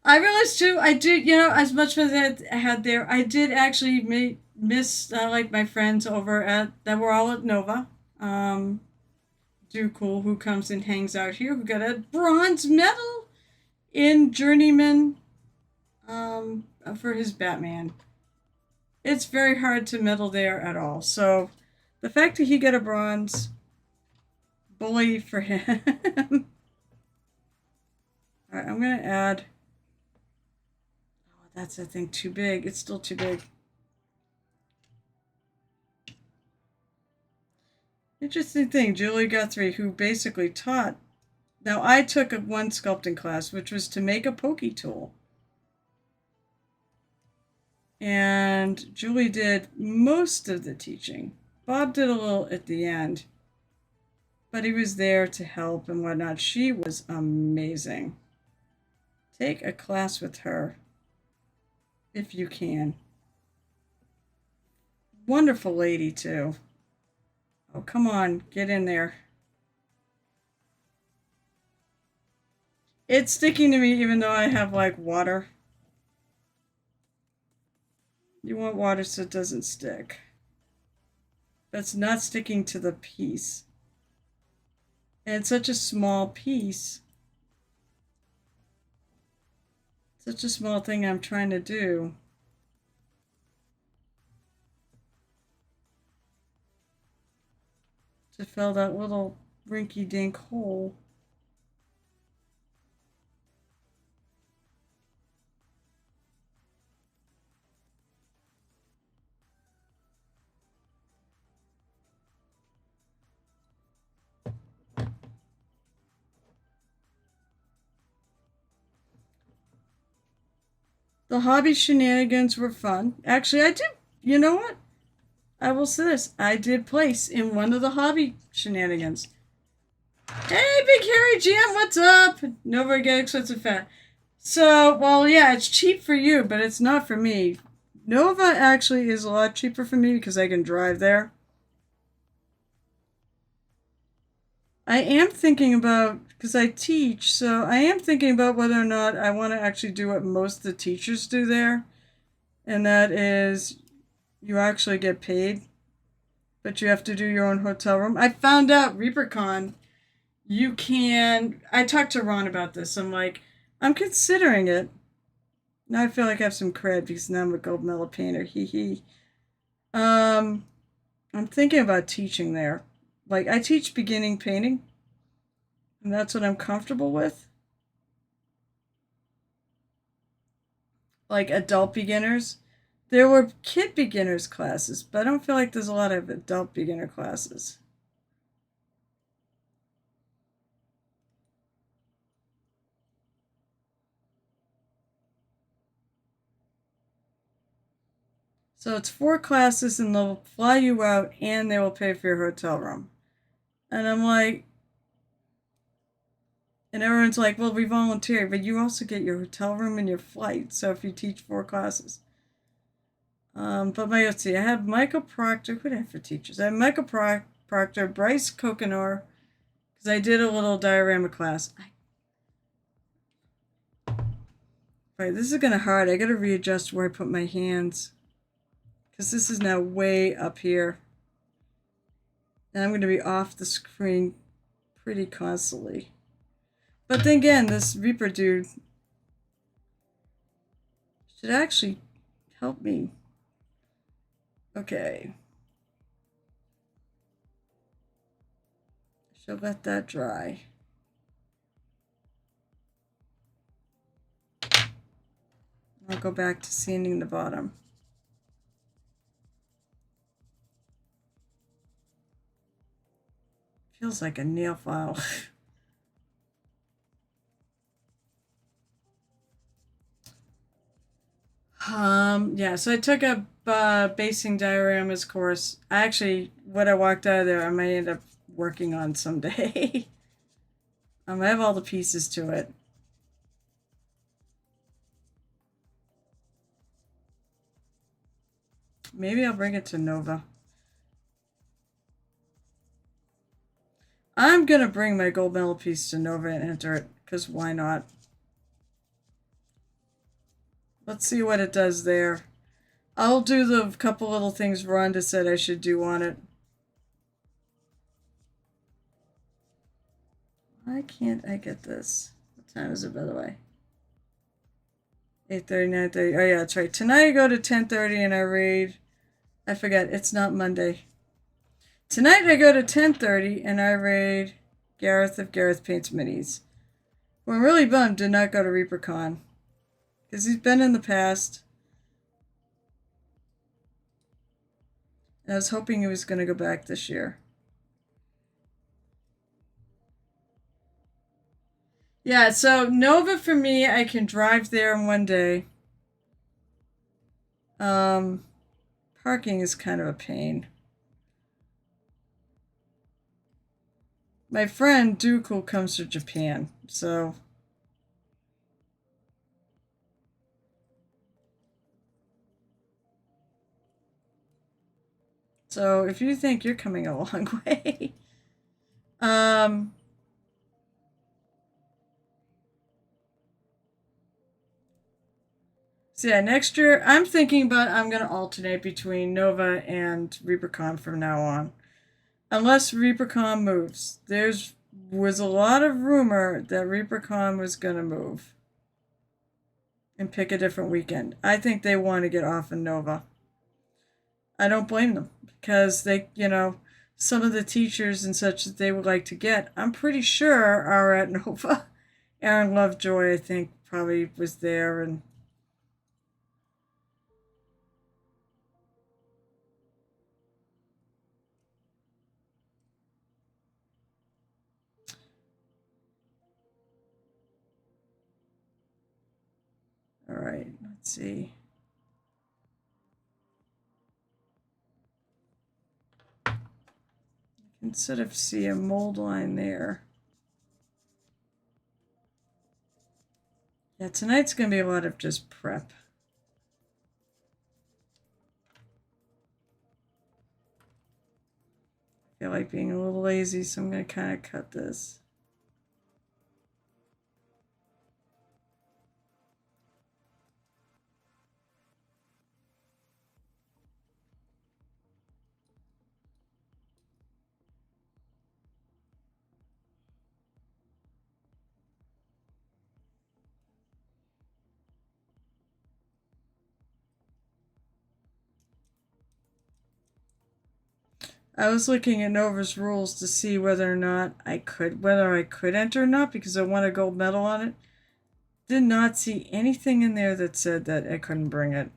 I realized too. I did, as much as I had there, I did actually miss like my friends over at that were all at Nova. Um, Do Cool, who comes and hangs out here, who got a bronze medal in Journeyman for his Batman. It's very hard to medal there at all. So the fact that he got a bronze, bully for him. All right, I'm gonna add. Oh, that's I think too big. It's still too big. Interesting thing, Julie Guthrie, who basically taught. Now I took one sculpting class, which was to make a pokey tool. And Julie did most of the teaching. Bob did a little at the end, but he was there to help and whatnot. She was amazing. Take a class with her if you can. Wonderful lady, too. Oh, come on, get in there. It's sticking to me even though I have like water. You want water so it doesn't stick. That's not sticking to the piece. And it's such a small piece. Such a small thing I'm trying to do. fill that little rinky dink hole. The hobby shenanigans were fun. Actually, I did. You know what? I will say this. I did place in one of the hobby shenanigans. Hey, Big Hairy Jam, what's up? Nova get expensive fat. So, well, yeah, it's cheap for you, but it's not for me. Nova actually is a lot cheaper for me because I can drive there. I am thinking about, because I teach, so I am thinking about whether or not I want to actually do what most of the teachers do there. And that is, you actually get paid, but you have to do your own hotel room. I found out ReaperCon, you can. I talked to Ron about this. I'm like, I'm considering it. Now I feel like I have some cred because now I'm a gold medal painter. Hee hee. Um, I'm thinking about teaching there. Like, I teach beginning painting, and that's what I'm comfortable with. Like adult beginners. There were kid beginners classes, but I don't feel like there's a lot of adult beginner classes. So it's 4 classes, and they'll fly you out, and they will pay for your hotel room. And I'm like, and everyone's like, well, we volunteer, but you also get your hotel room and your flight. So if you teach 4 classes. But let's see, I have Michael Proctor. Who do I have for teachers? I have Michael Proctor, Bryce Kokenor, because I did a little diorama class. Right, this is gonna hard. I gotta readjust where I put my hands, because this is now way up here, and I'm gonna be off the screen pretty constantly. But then again, this Reaper dude should actually help me. Okay. Should let that dry. I'll go back to sanding the bottom. Feels like a nail file. Yeah, so I took a basing dioramas course. What I walked out of there, I might end up working on someday. I have all the pieces to it. Maybe I'll bring it to Nova. I'm gonna bring my gold medal piece to Nova and enter it, because why not? Let's see what it does there. I'll do the couple little things Rhonda said I should do on it. Why can't I get this? What time is it, by the way? 8:30, 9:30. Oh yeah, that's right. Tonight I go to 10:30 and I read. I forget. It's not Monday. Tonight I go to 10:30 and I raid Gareth of Gareth Paints Minis. Well, I'm really bummed did not go to ReaperCon, because he's been in the past. And I was hoping he was going to go back this year. Yeah, so Nova for me, I can drive there in one day. Parking is kind of a pain. My friend Dukel comes to Japan, so if you think you're coming a long way, so yeah, next year I'm thinking about I'm gonna alternate between Nova and ReaperCon from now on, unless ReaperCon moves. Was a lot of rumor that ReaperCon was gonna move and pick a different weekend. I think they want to get off of Nova. I don't blame them, because some of the teachers and such that they would like to get, I'm pretty sure are at Nova. Aaron Lovejoy, I think, probably was there, and all right, let's see. You can sort of see a mold line there. Yeah, tonight's going to be a lot of just prep. I feel like being a little lazy, so I'm going to kind of cut this. I was looking at Nova's rules to see whether I could enter or not because I won a gold medal on it. Did not see anything in there that said that I couldn't bring it.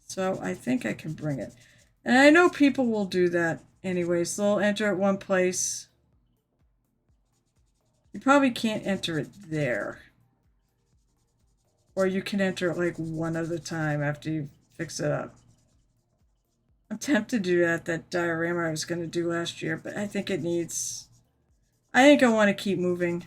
So I think I can bring it. And I know people will do that anyways. They'll enter at one place. You probably can't enter it there. Or you can enter it like one at a time after you fix it up. I'm tempted to do that diorama I was going to do last year, but I think it needs... I think I want to keep moving.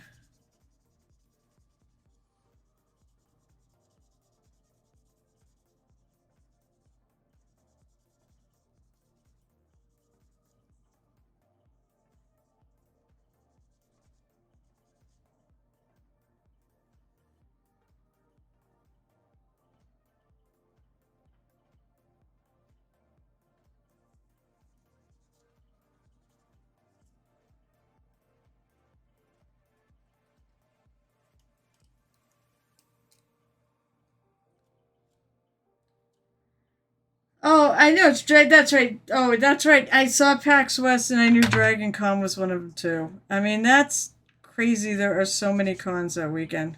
Oh, I know. That's right. Oh, that's right. I saw PAX West and I knew Dragon Con was one of them too. I mean, that's crazy. There are so many cons that weekend.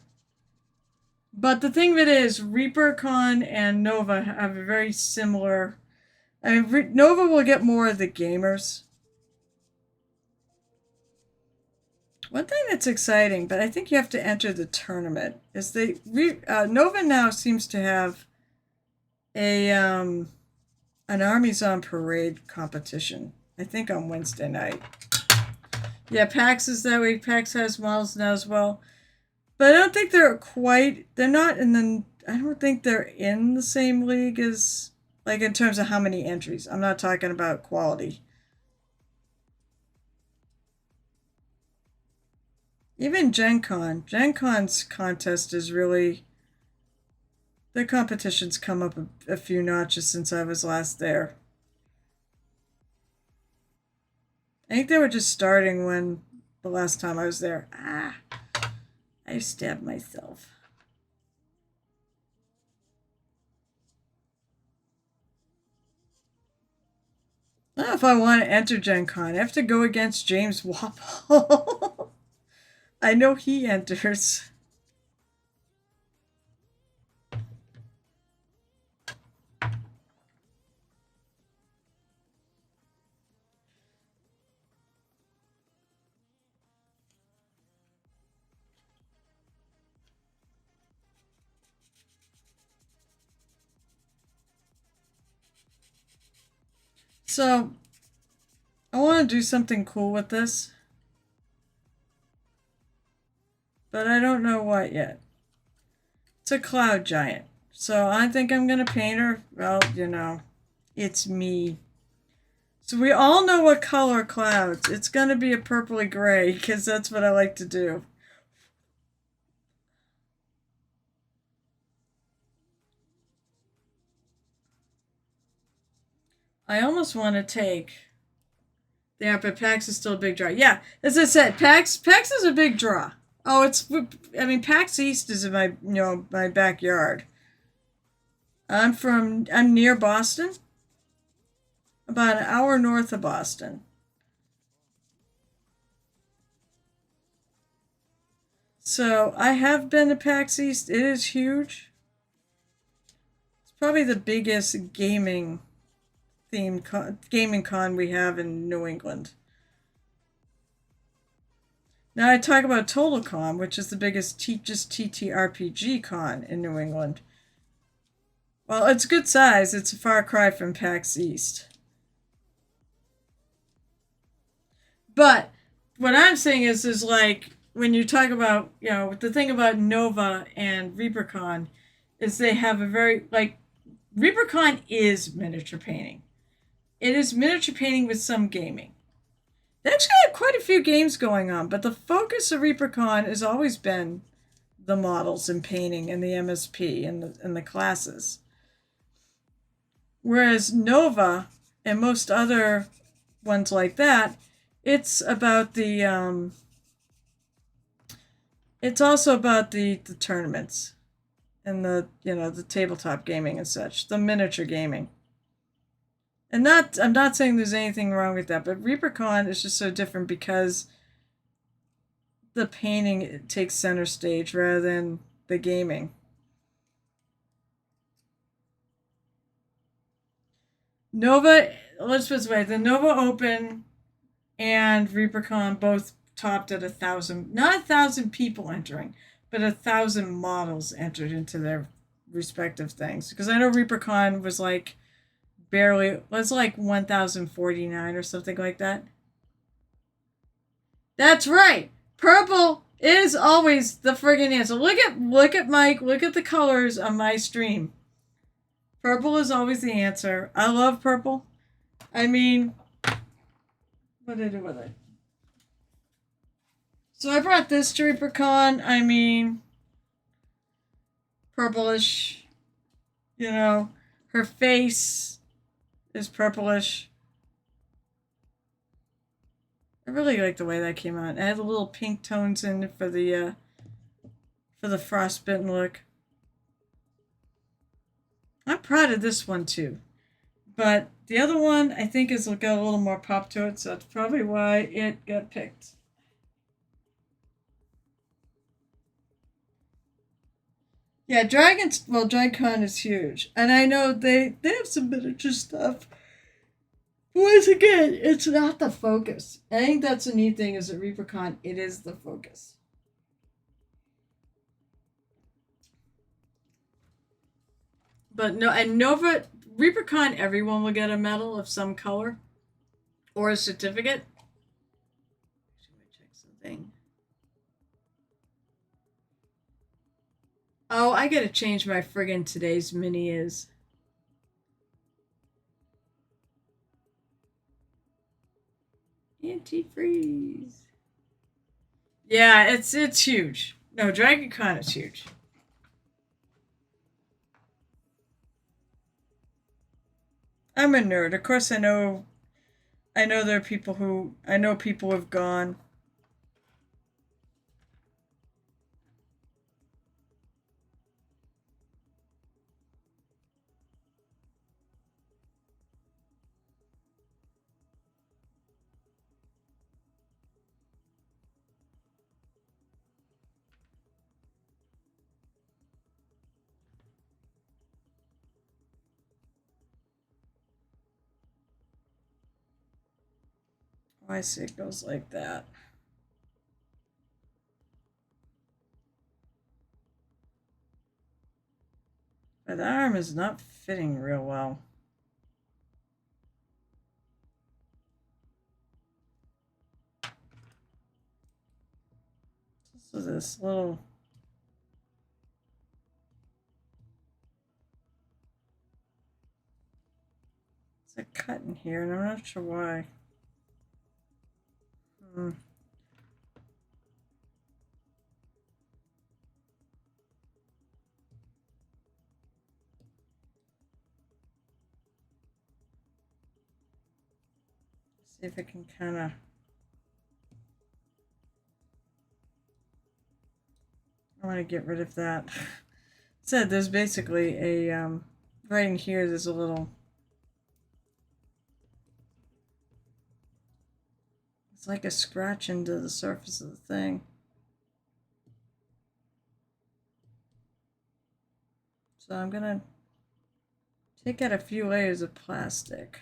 But the thing of it is, ReaperCon and Nova have a very similar... I mean, Nova will get more of the gamers. One thing that's exciting, but I think you have to enter the tournament, is Nova now seems to have an Armies on Parade competition. I think on Wednesday night. Yeah, PAX is that week. PAX has models now as well. But I don't think they're not in the... I don't think they're in the same league as... Like, in terms of how many entries. I'm not talking about quality. Even Gen Con. Gen Con's contest is really... The competition's come up a few notches since I was last there. I think they were just starting when the last time I was there. I stabbed myself. I don't know if I want to enter Gen Con. I have to go against James Wapple. I know he enters. So, I want to do something cool with this. But I don't know what yet. It's a cloud giant. So I think I'm going to paint her. Well, it's me. So we all know what color clouds. It's going to be a purpley gray because that's what I like to do. I almost want to take... Yeah, but PAX is still a big draw. Yeah, as I said, PAX is a big draw. Oh, I mean, PAX East is in my backyard. I'm near Boston, about an hour north of Boston. So I have been to PAX East. It is huge. It's probably the biggest gaming con we have in New England. Now I talk about TotalCon, which is the biggest just TTRPG con in New England. Well, it's good size. It's a far cry from PAX East. But what I'm saying is like when you talk about, the thing about Nova and ReaperCon is they have a very, like, ReaperCon is miniature painting. It is miniature painting with some gaming. They actually have quite a few games going on, but the focus of ReaperCon has always been the models and painting and the MSP and the classes. Whereas Nova and most other ones like that, it's about it's also about the tournaments and the tabletop gaming and such, the miniature gaming. And I'm not saying there's anything wrong with that, but ReaperCon is just so different because the painting takes center stage rather than the gaming. Nova, let's put it this way, the Nova Open and ReaperCon both topped at 1,000, not 1,000 people entering, but 1,000 models entered into their respective things. Because I know ReaperCon was like was like 1,049 or something like that. That's right. Purple is always the friggin' answer. Look at Mike. Look at the colors on my stream. Purple is always the answer. I love purple. I mean, what did I do with it? So I brought this to ReaperCon. I mean, purplish. Her face is purplish. I really like the way that came out. I had the little pink tones in for the frostbitten look. I'm proud of this one too. But the other one I think has got a little more pop to it, so that's probably why it got picked. Yeah, DragonCon is huge. And I know they have some miniature stuff. Once again, it's not the focus. I think that's the neat thing is at ReaperCon, it is the focus. But no, and Nova, ReaperCon, everyone will get a medal of some color or a certificate. Actually, let me check something. Oh, I gotta change my friggin' today's mini is. Antifreeze. Yeah, it's huge. No, DragonCon is huge. I'm a nerd. Of course, I know there are people who have gone. Oh, I see it goes like that. But the arm is not fitting real well. So this little... It's a cut in here, and I'm not sure why. See if I can kind of... I want to get rid of that. Said there's basically a right in here, there's a little... It's like a scratch into the surface of the thing. So I'm gonna take out a few layers of plastic.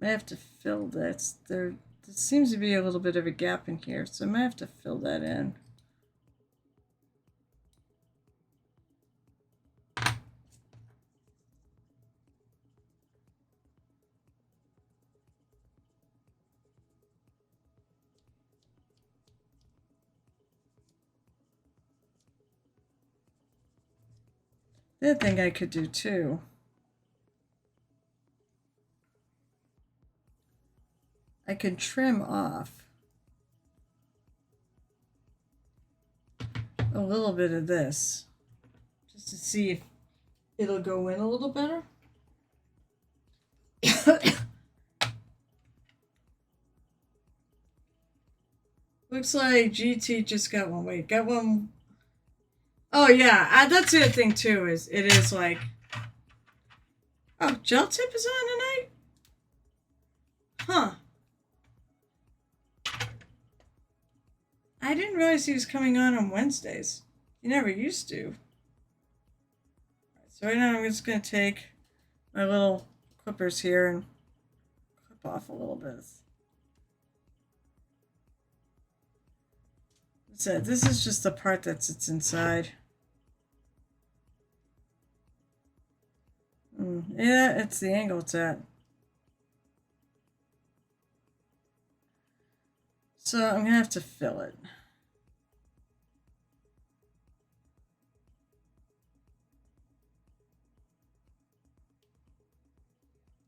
I have to fill that. There seems to be a little bit of a gap in here, so I might have to fill that in. The other thing I could do too, I can trim off a little bit of this just to see if it'll go in a little better. Looks like GT just got one. Wait, got one. Oh yeah, that's the other thing too. Is it is like, oh, gel tip is on tonight? Huh. I didn't realize he was coming on Wednesdays. He never used to. So right now I'm just going to take my little clippers here and clip off a little bit. That's it. This is just the part that sits inside. Yeah, it's the angle it's at. So I'm going to have to fill it.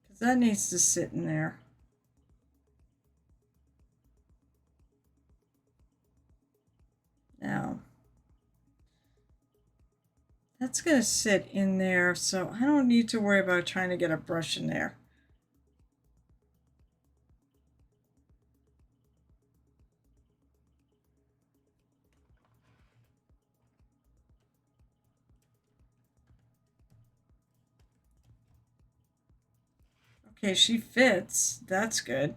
Because that needs to sit in there. Now, that's going to sit in there, so I don't need to worry about trying to get a brush in there. Okay, she fits. That's good.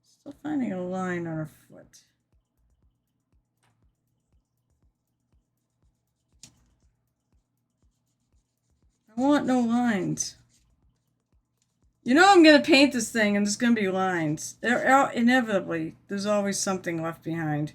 Still finding a line on her foot. I want no lines. You know I'm going to paint this thing and there's going to be lines. Inevitably, there's always something left behind.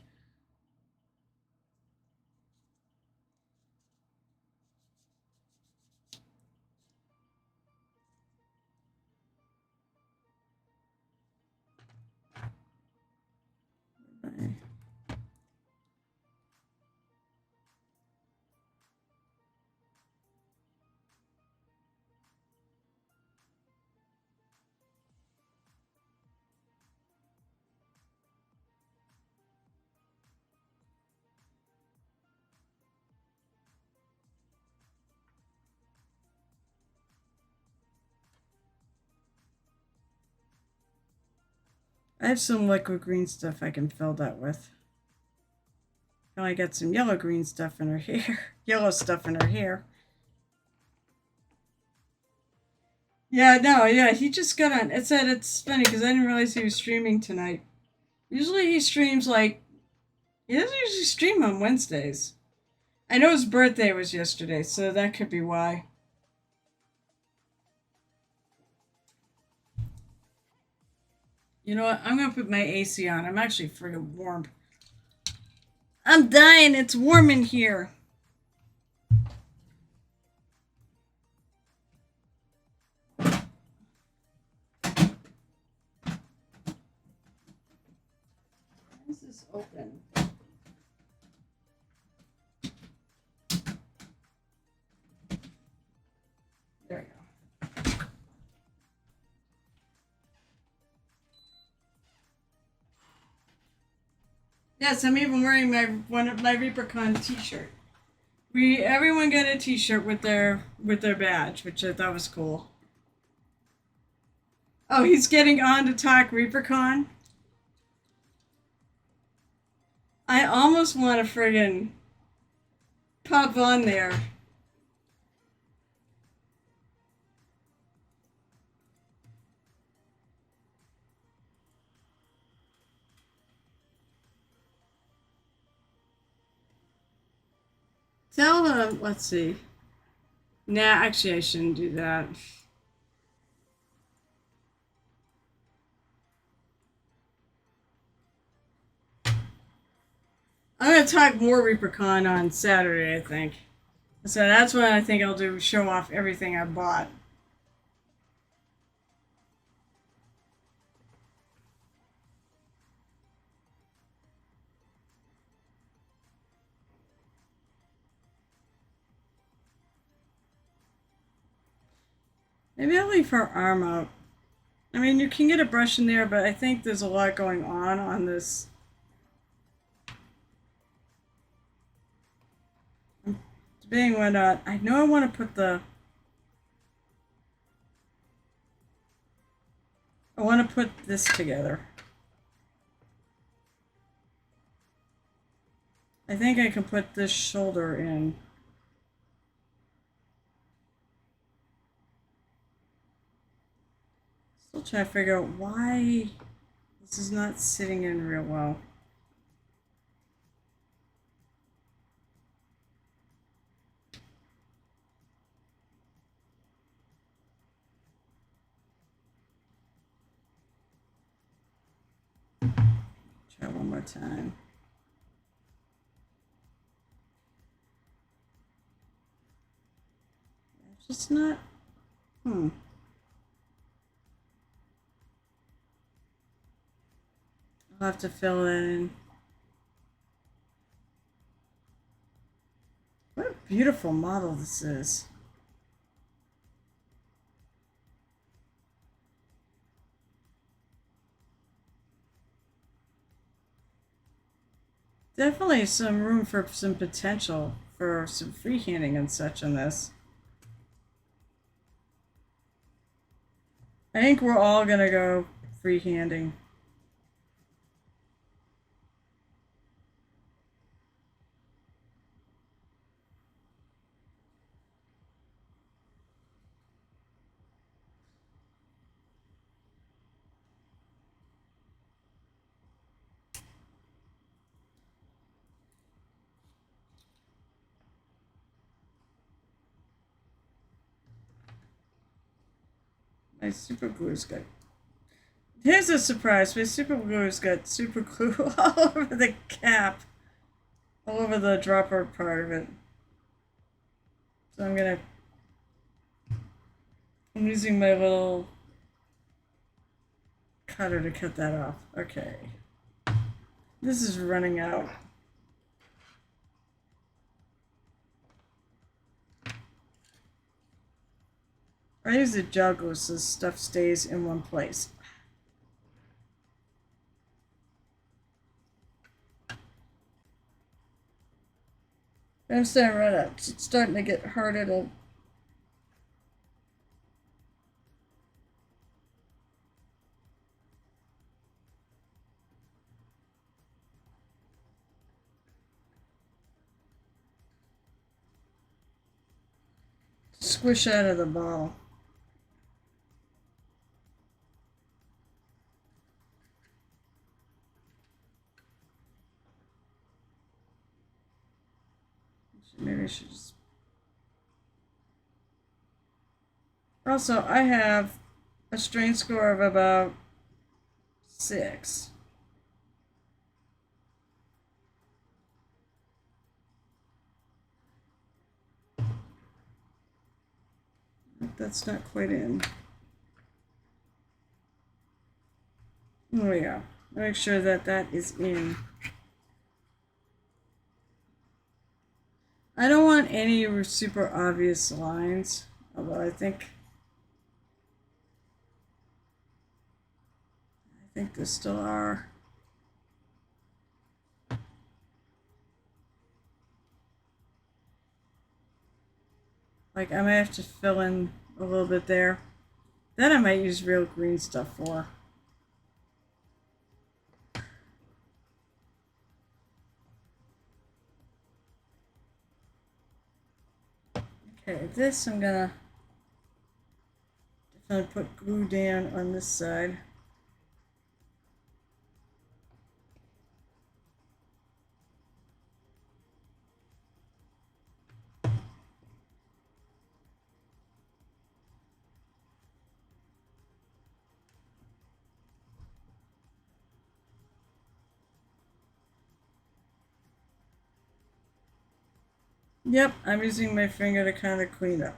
I have some liquid green stuff I can fill that with. Now I got some yellow green stuff in her hair. Yellow stuff in her hair. Yeah, no, yeah, he just got on. It's funny because I didn't realize he was streaming tonight. Usually he streams like, he doesn't usually stream on Wednesdays. I know his birthday was yesterday, so that could be why. You know what? I'm going to put my AC on. I'm actually friggin' warm. I'm dying. It's warm in here. This is open. There we go. Yes, I'm even wearing my Reapercon T-shirt. Everyone got a T-shirt with their badge, which I thought was cool. Oh, he's getting on to talk Reapercon. I almost want to friggin' pop on there. Tell them, let's see. Nah, actually, I shouldn't do that. I'm gonna talk more Reapercon on Saturday, I think. So that's when I think I'll do show off everything I bought. Maybe I'll leave her arm out. I mean, you can get a brush in there, but I think there's a lot going on this. I'm debating whether or not. I know I want to put the. I want to put this together. I think I can put this shoulder in. Still trying to figure out why this is not sitting in real well. Try one more time. It's just not. I'll have to fill that in. What a beautiful model this is. Definitely some room for some potential for some freehanding and such in this. I think we're all gonna go freehanding. My super glue's got. Here's a surprise. My super glue's got super glue all over the cap, all over the dropper part of it. So I'm using my little cutter to cut that off. Okay. This is running out. I use a juggle so stuff stays in one place. I'm starting to run out. It's starting to get harder to. Squish out of the bottle. Maybe I should just. Also, I have a strain score of about 6. That's not quite in. There we go. Make sure that that is in. I don't want any super obvious lines, although I think there still are. Like, I might have to fill in a little bit there. Then I might use real green stuff for. Okay, this I'm gonna definitely put glue down on this side. Yep, I'm using my finger to kind of clean up.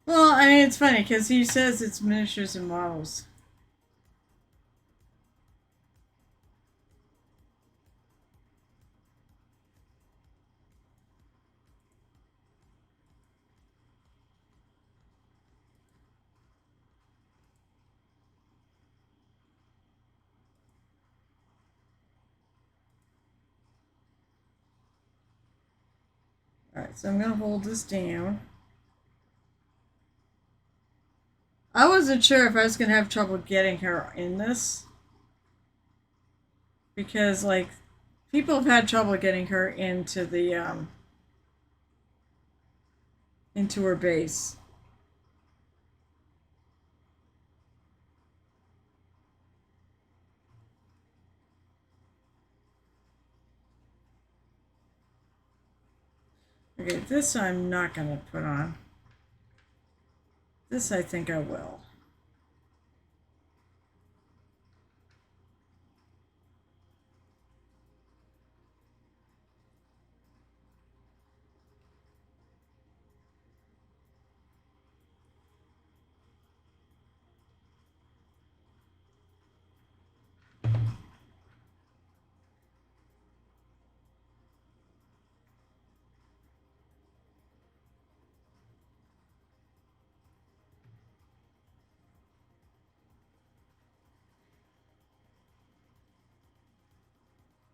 Well, I mean, it's funny because he says it's miniatures and models. Alright, so I'm going to hold this down. I wasn't sure if I was going to have trouble getting her in this. Because, like, people have had trouble getting her into the, into her base. Okay, this I'm not going to put on. This I think I will.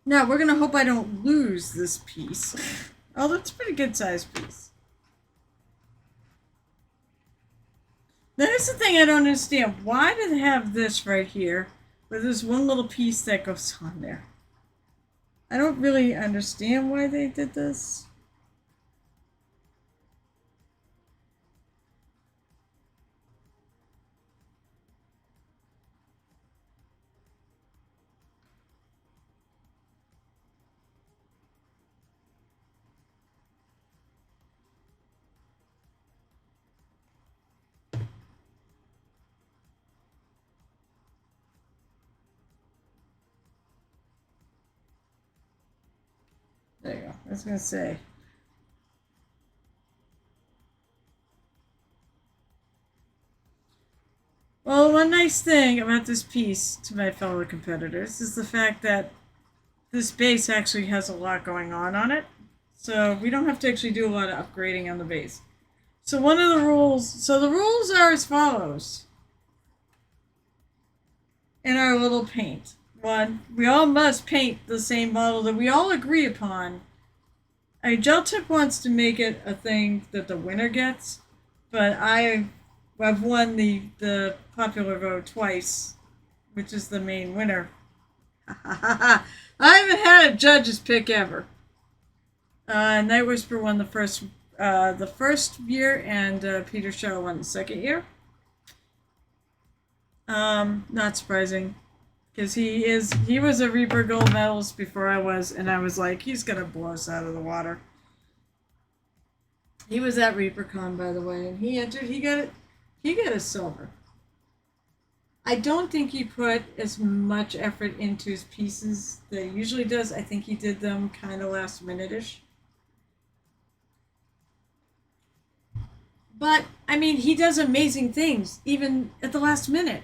Now, we're going to hope I don't lose this piece. Oh, that's a pretty good sized piece. Now, here's the thing I don't understand. Why do they have this right here, where there's one little piece that goes on there? I don't really understand why they did this. There you go. I was going to say. Well, one nice thing about this piece to my fellow competitors is the fact that this base actually has a lot going on it. So we don't have to actually do a lot of upgrading on the base. So one of the rules, so the rules are as follows in our little paint. One, we all must paint the same model that we all agree upon. Geltip wants to make it a thing that the winner gets, but I've won the popular vote twice, which is the main winner. I haven't had a judge's pick ever. Night Whisper won the first year, and Peter Shaw won the second year. Not surprising, because he was a Reaper gold medalist before I was, and I was like, he's gonna blow us out of the water. He was at ReaperCon, by the way, and he entered. He got a silver. I don't think he put as much effort into his pieces that he usually does. I think he did them kind of last minute-ish. But I mean, he does amazing things even at the last minute.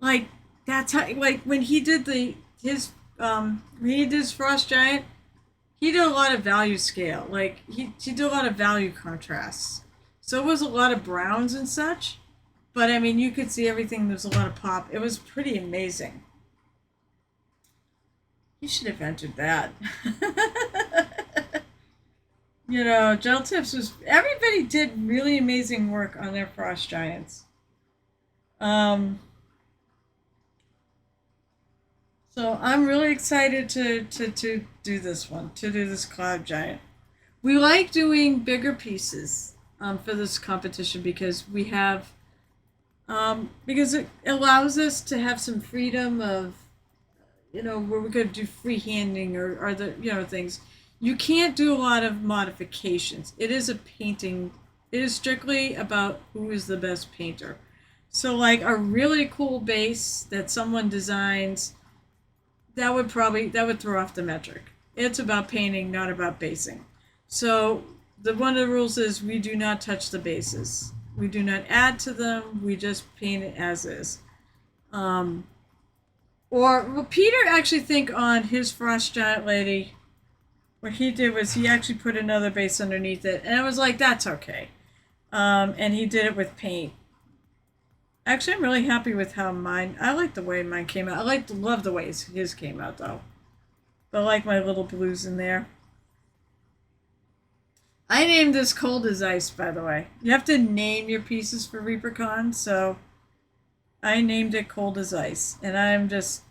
Like that's how, like when he did his Frost Giant, he did a lot of value scale. Like he did a lot of value contrasts. So it was a lot of browns and such. But I mean, you could see everything. There's a lot of pop. It was pretty amazing. You should have entered that. Gel Tips was. Everybody did really amazing work on their Frost Giants. Um, so I'm really excited to do this one, to do this Cloud Giant. We like doing bigger pieces for this competition because it allows us to have some freedom of where we could do freehanding or the things. You can't do a lot of modifications. It is a painting. It is strictly about who is the best painter. So like a really cool base that someone designs, that would throw off the metric. It's about painting, not about basing. So the one of the rules is we do not touch the bases. We do not add to them. We just paint it as is. Um, well, Peter actually think on his Frost Giant Lady, what he did was he actually put another base underneath it, and I was like, that's okay. And he did it with paint. Actually, I'm really happy with how I like the way mine came out. Love the way his came out though. But I like my little blues in there. I named this Cold as Ice, by the way. You have to name your pieces for ReaperCon, so I named it Cold as Ice, and I'm just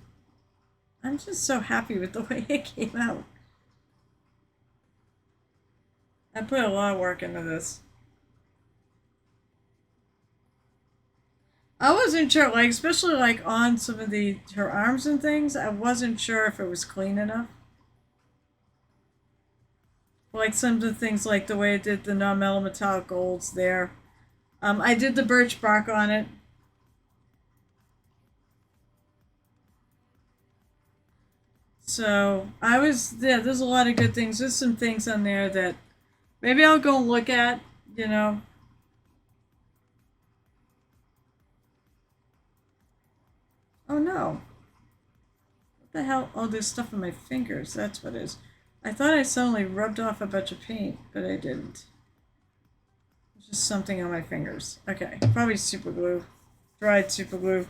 so happy with the way it came out. I put a lot of work into this. I wasn't sure, like especially like on some of her arms and things. I wasn't sure if it was clean enough. Like some of the things, like the way I did the non-metal metallic golds there. I did the birch bark on it. So there's a lot of good things. There's some things on there that maybe I'll go and look at, you know. Oh no. What the hell? Oh, there's stuff on my fingers. That's what it is. I thought I suddenly rubbed off a bunch of paint, but I didn't. It's just something on my fingers. Okay, probably super glue. Dried super glue.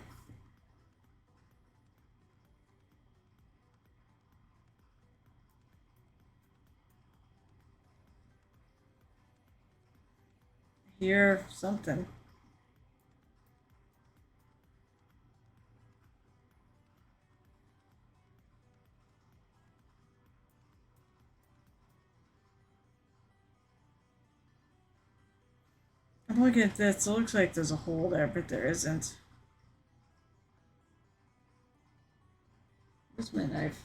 Here, something. I'm looking at this. It looks like there's a hole there, but there isn't. Where's my knife?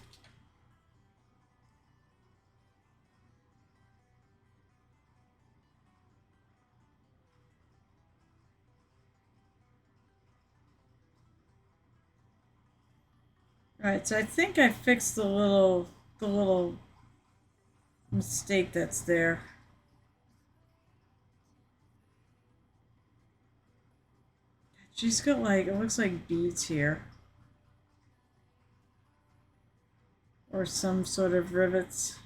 Alright, so I think I fixed the little mistake that's there. She's got like, it looks like beads here. Or some sort of rivets.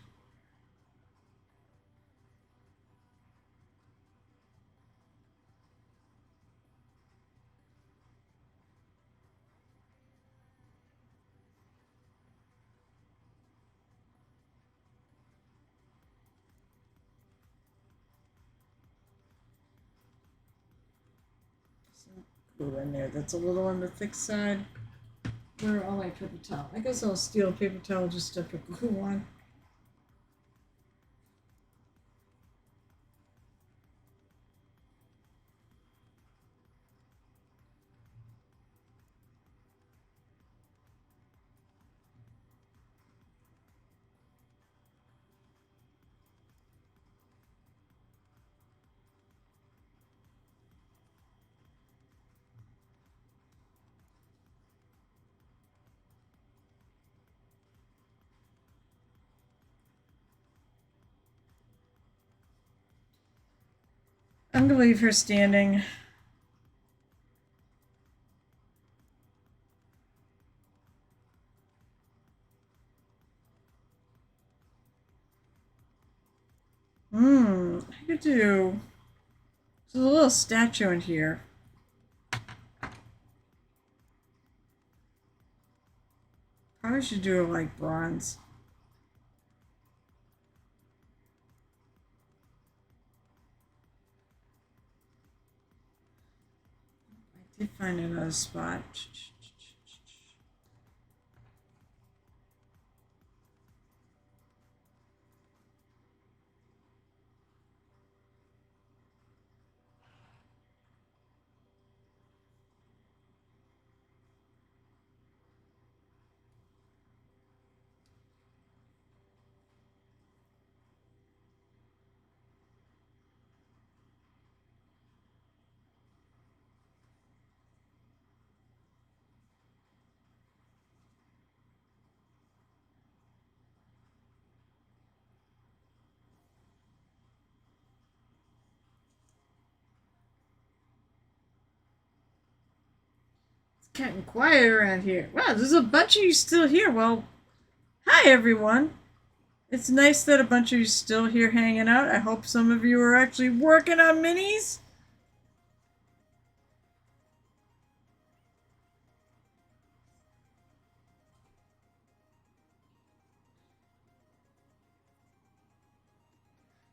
Some glue in there that's a little on the thick side. Where are all my paper towel? I guess I'll steal a paper towel just to put glue on. I'm gonna leave her standing. I could do There's a little statue in here. Probably should do it like bronze. I did find another spot. Getting quiet around here. Wow, there's a bunch of you still here. Well, hi everyone. It's nice that a bunch of you still here hanging out. I hope some of you are actually working on minis.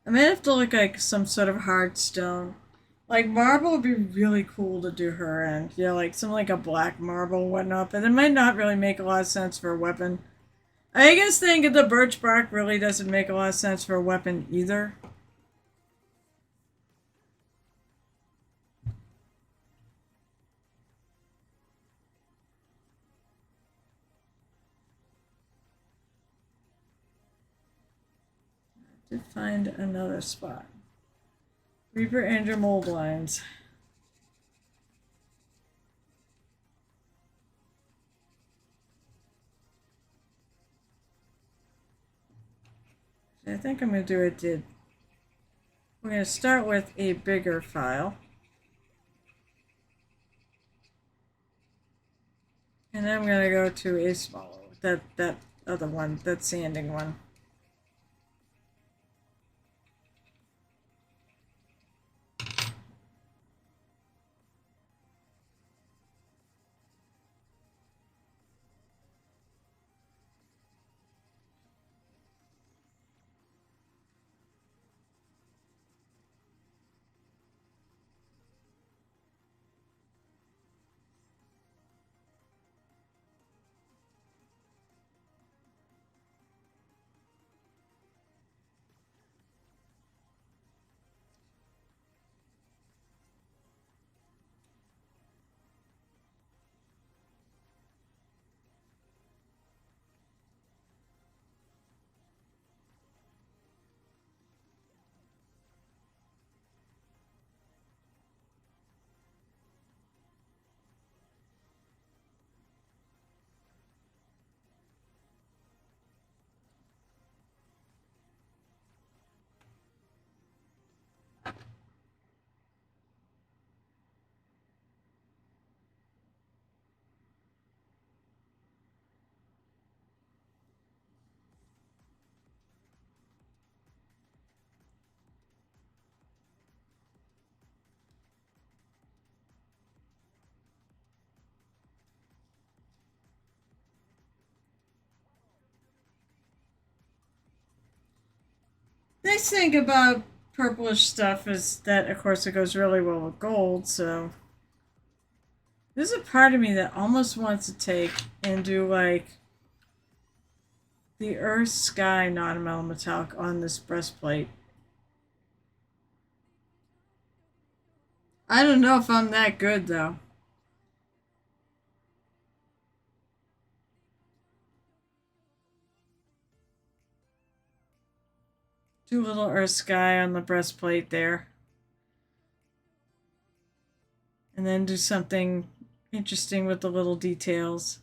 I may have to look like some sort of hard stone. Like marble would be really cool to do her in. Yeah, like some like a black marble and whatnot, but it might not really make a lot of sense for a weapon. I guess think the birch bark really doesn't make a lot of sense for a weapon either. I did find another spot. Reaper and your mold lines. I think I'm going to do it. We're going to start with a bigger file. And then I'm going to go to a smaller, that other one, that sanding one. Nice thing about purplish stuff is that, of course, it goes really well with gold, so... There's a part of me that almost wants to take and do, like, the earth sky non-metal metallic on this breastplate. I don't know if I'm that good, though. Do a little earth sky on the breastplate there. And then do something interesting with the little details.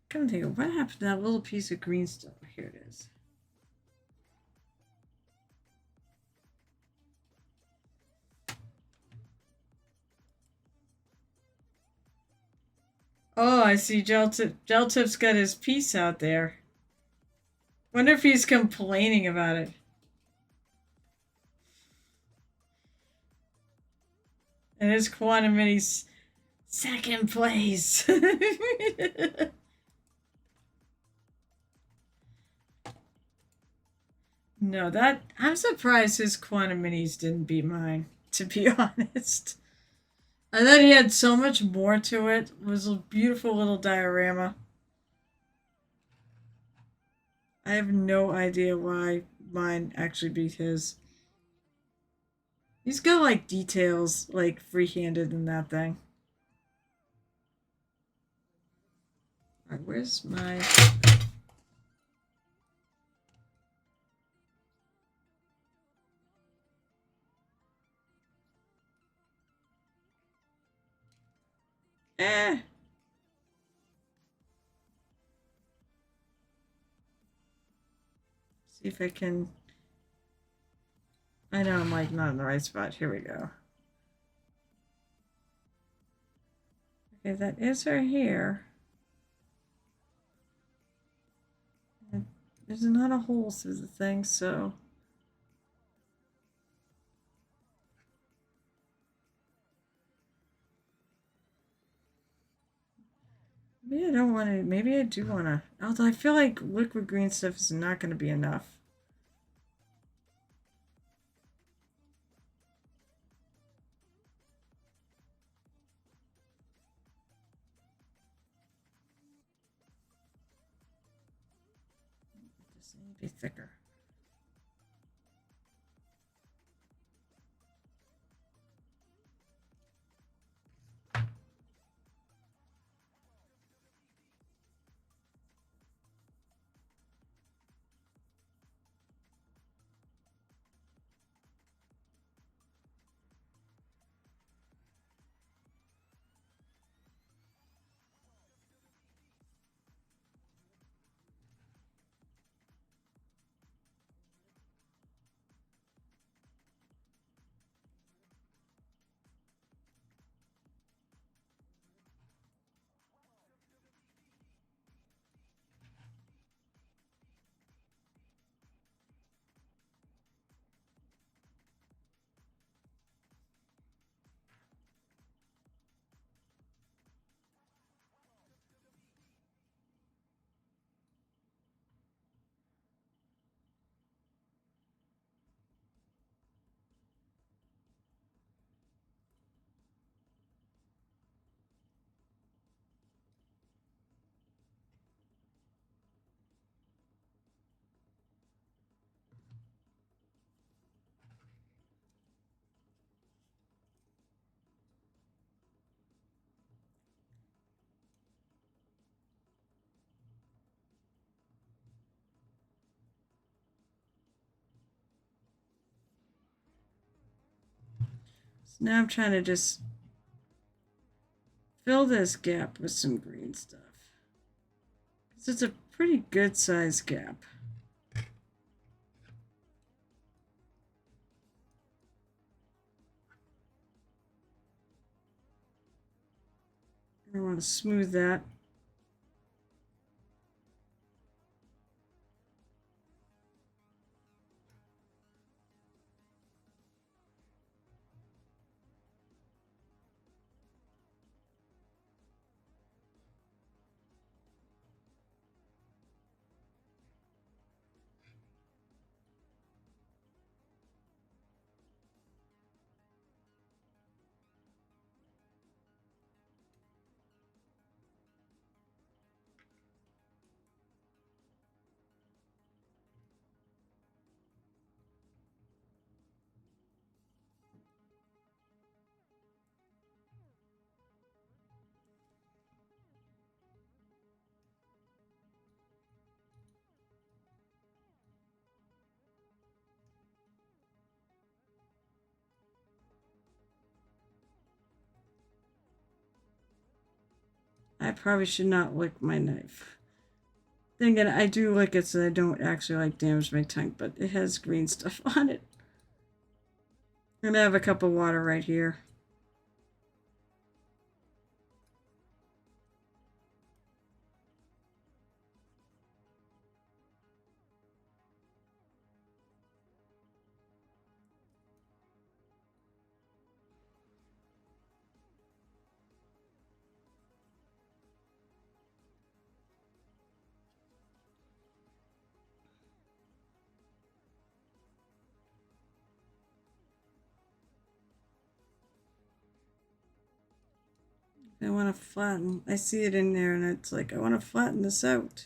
Come think of what happened to that little piece of green stuff. Here it is. Oh, I see Gel Tip's got his piece out there. Wonder if he's complaining about it. And his Quantum Mini's second place. No, that I'm surprised his Quantum Minis didn't beat mine, to be honest. I thought he had so much more to it. It was a beautiful little diorama. I have no idea why mine actually beat his. He's got like details like free-handed in that thing. Alright, where's my eh? See if I can. I know I'm like not in the right spot. Here we go. Okay, that is her hair. There's not a hole through the thing, so. Maybe I don't want to. Maybe I do want to. Although I feel like liquid green stuff is not going to be enough. This needs to be thicker. So now I'm trying to just fill this gap with some green stuff. Because it's a pretty good sized gap. I want to smooth that. I probably should not lick my knife. Then again, I do lick it so I don't actually like damage my tongue, but it has green stuff on it. I'm gonna have a cup of water right here. I want to flatten. I see it in there and it's like, I want to flatten this out.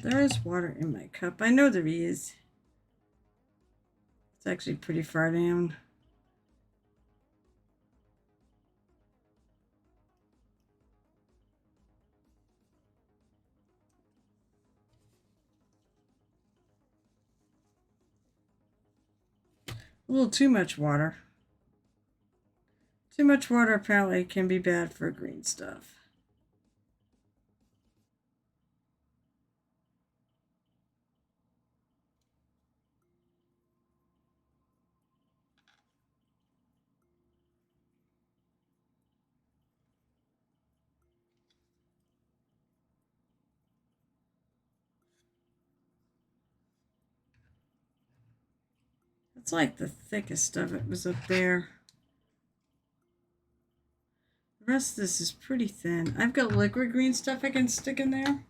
There is water in my cup. I know there is. It's actually pretty far down. A little too much water. Too much water apparently can be bad for green stuff. It's like the thickest of it was up there. The rest of this is pretty thin. I've got liquid green stuff I can stick in there.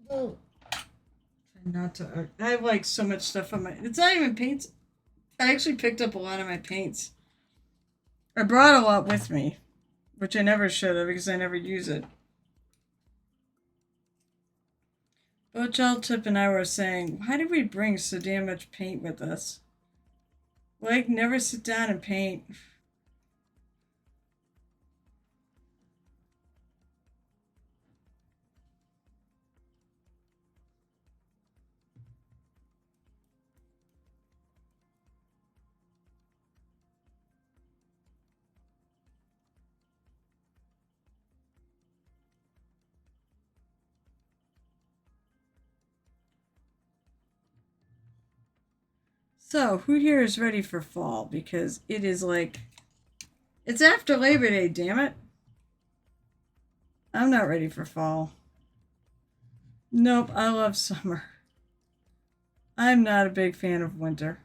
Oh. Try not to. I have like so much stuff on my. It's not even paints. I actually picked up a lot of my paints. I brought a lot with me, which I never should have because I never use it. Both Child Tip and I were saying, why did we bring so damn much paint with us? Like, never sit down and paint. So, who here is ready for fall? Because it is like, it's after Labor Day, damn it. I'm not ready for fall. Nope, I love summer. I'm not a big fan of winter.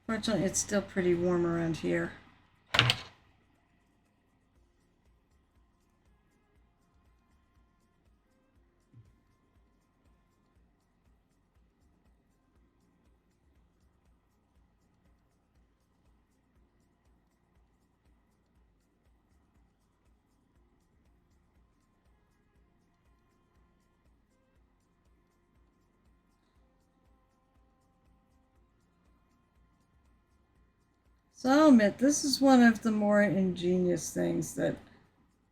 Fortunately, it's still pretty warm around here. So I'll admit, this is one of the more ingenious things that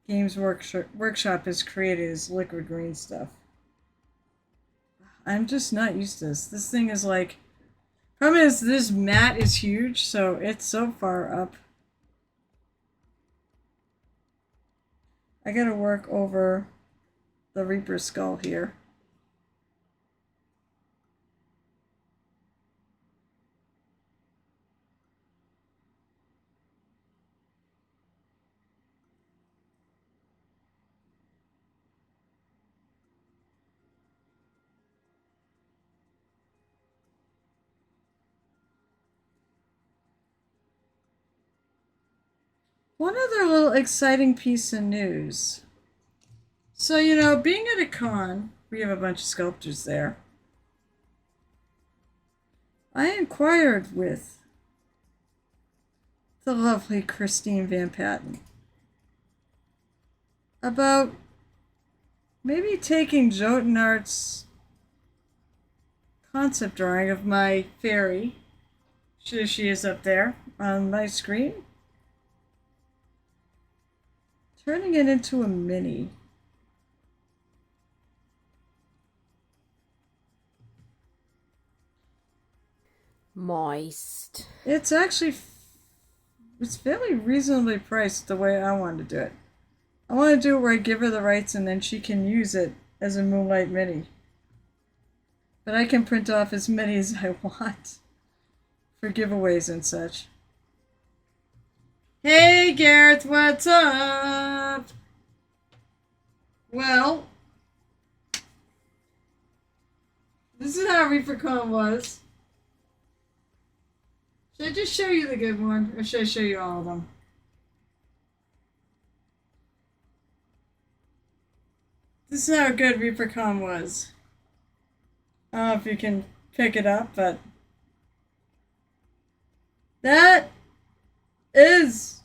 Games Workshop has created is liquid green stuff. I'm just not used to this. This thing is like, problem is this mat is huge, so it's so far up. I gotta work over the Reaper skull here. One other little exciting piece of news. So, being at a con, we have a bunch of sculptors there. I inquired with the lovely Christine Van Patten about maybe taking Jotun Art's concept drawing of my fairy, she is up there on my screen, turning it into a mini. Moist. It's actually it's fairly reasonably priced the way I want to do it. I want to do it where I give her the rights and then she can use it as a Moonlight Mini. But I can print off as many as I want for giveaways and such. Hey Gareth, what's up? Well, this is how ReaperCon was. Should I just show you the good one, or should I show you all of them? This is how good ReaperCon was. I don't know if you can pick it up, but that is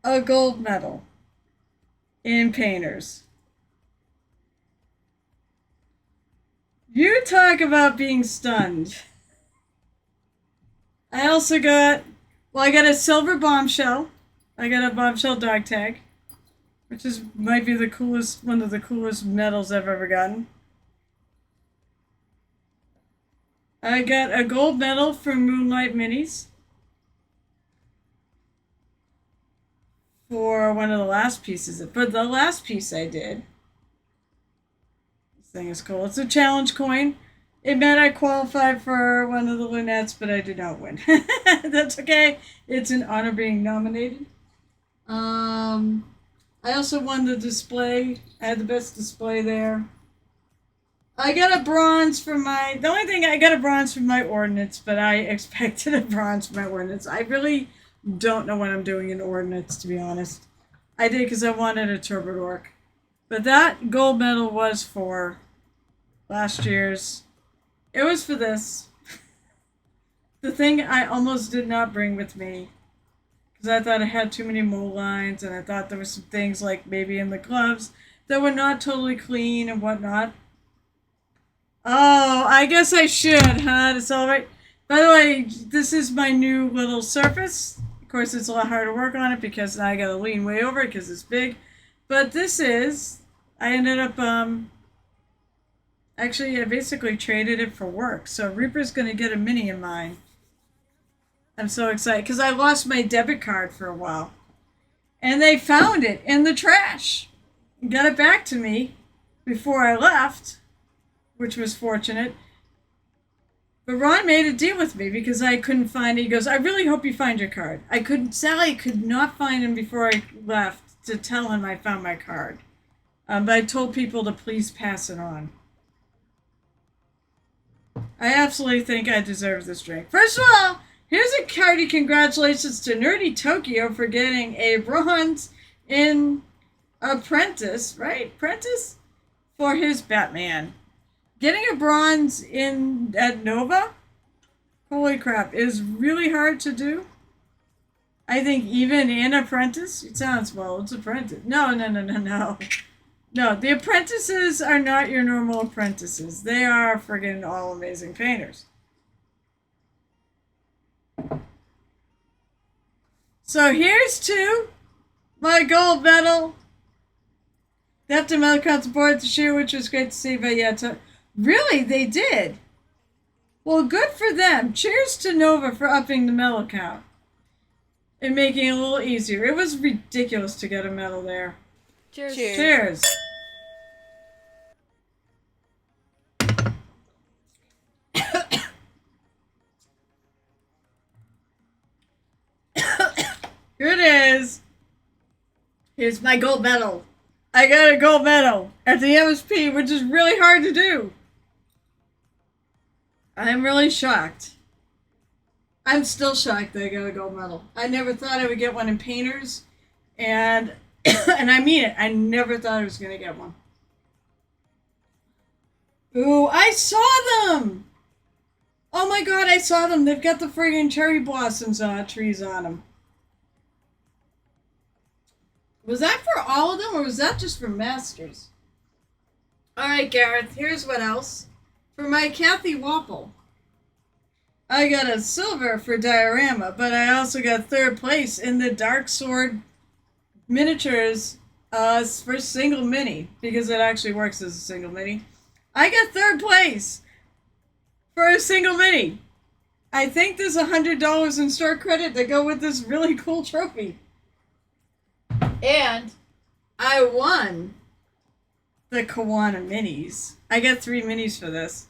a gold medal in Painters. You talk about being stunned. I also got, I got a silver bombshell. I got a bombshell dog tag, which might be the coolest, one of the coolest medals I've ever gotten. I got a gold medal from Moonlight Minis for one of the last pieces. But the last piece I did, this thing is cool. It's a challenge coin. It meant I qualified for one of the lunettes, but I did not win. That's okay. It's an honor being nominated. I also won the display. I had the best display there. I got a bronze for I got a bronze for my ordnance, but I expected a bronze for my ordnance. I really don't know what I'm doing in ordnance, to be honest. I did because I wanted a turbid orc. But that gold medal was for last year's. It was for this. The thing I almost did not bring with me. Because I thought I had too many mole lines, and I thought there were some things like maybe in the gloves that were not totally clean and whatnot. Oh, I guess I should, huh? It's all right. By the way, this is my new little surface. Of course, it's a lot harder to work on it because now I gotta lean way over it because it's big. But I ended up, actually, I basically traded it for work. So Reaper's gonna get a mini of mine. I'm so excited because I lost my debit card for a while. And they found it in the trash. Got it back to me before I left, which was fortunate. But Ron made a deal with me because I couldn't find it. He goes, I really hope you find your card. Sally could not find him before I left to tell him I found my card. But I told people to please pass it on. I absolutely think I deserve this drink. First of all, here's a hearty congratulations to Nerdy Tokyo for getting a bronze in Apprentice, right? Apprentice? For his Batman. Getting a bronze at Nova, holy crap, is really hard to do. I think even in Apprentice, it sounds, well, it's Apprentice. No. No, the apprentices are not your normal apprentices. They are friggin' all amazing painters. So here's to my gold medal. They have to medal count support this year, which was great to see, but yeah, really, they did. Well, good for them. Cheers to Nova for upping the medal count and making it a little easier. It was ridiculous to get a medal there. Cheers. Cheers. Here it is. Here's my gold medal. I got a gold medal at the MSP, which is really hard to do. I'm really shocked. I'm still shocked that I got a gold medal. I never thought I would get one in Painters. And and I mean it. I never thought I was gonna get one. Ooh, I saw them. Oh my god, I saw them. They've got the friggin' cherry blossoms on trees on them. Was that for all of them, or was that just for Masters? All right, Gareth. Here's what else. For my Kathy Wapple, I got a silver for diorama, but I also got third place in the Dark Sword miniatures for single mini because it actually works as a single mini. I got third place for a single mini. I think there's $100 in store credit to go with this really cool trophy. And I won the Kawana minis. I got 3 minis for this.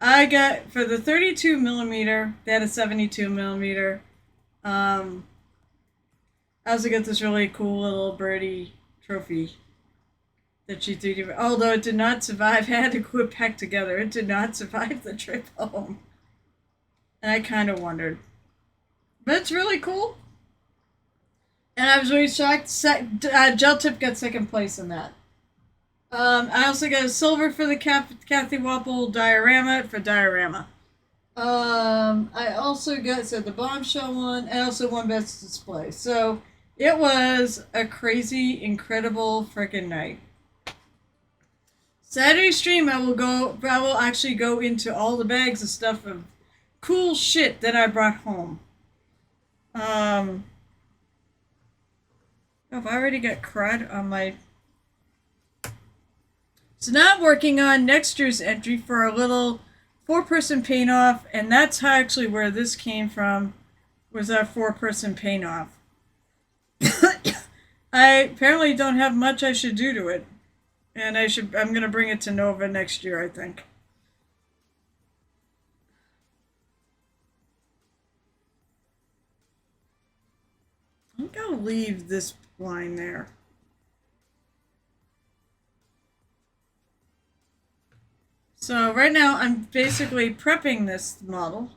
I got for the 32 millimeter, they had a 72 millimeter. I also got this really cool little birdie trophy that she threw. Although it did not survive, I had to put back together. It did not survive the trip home. And I kind of wondered. But it's really cool. And I was really shocked. Gel Tip got second place in that. I also got a silver for the Kathy Wapple diorama for diorama. I also got the bombshell one. I also won best display. So it was a crazy, incredible freaking night. Saturday stream, I will actually go into all the bags of stuff of cool shit that I brought home. I've already got crud on my. So now I'm working on next year's entry for a little 4-person paint off, and that's actually where this came from. Was our 4-person paint off. I apparently don't have much I should do to it, and I'm gonna bring it to Nova next year, I think. I'm gonna leave this line there. So right now I'm basically prepping this model,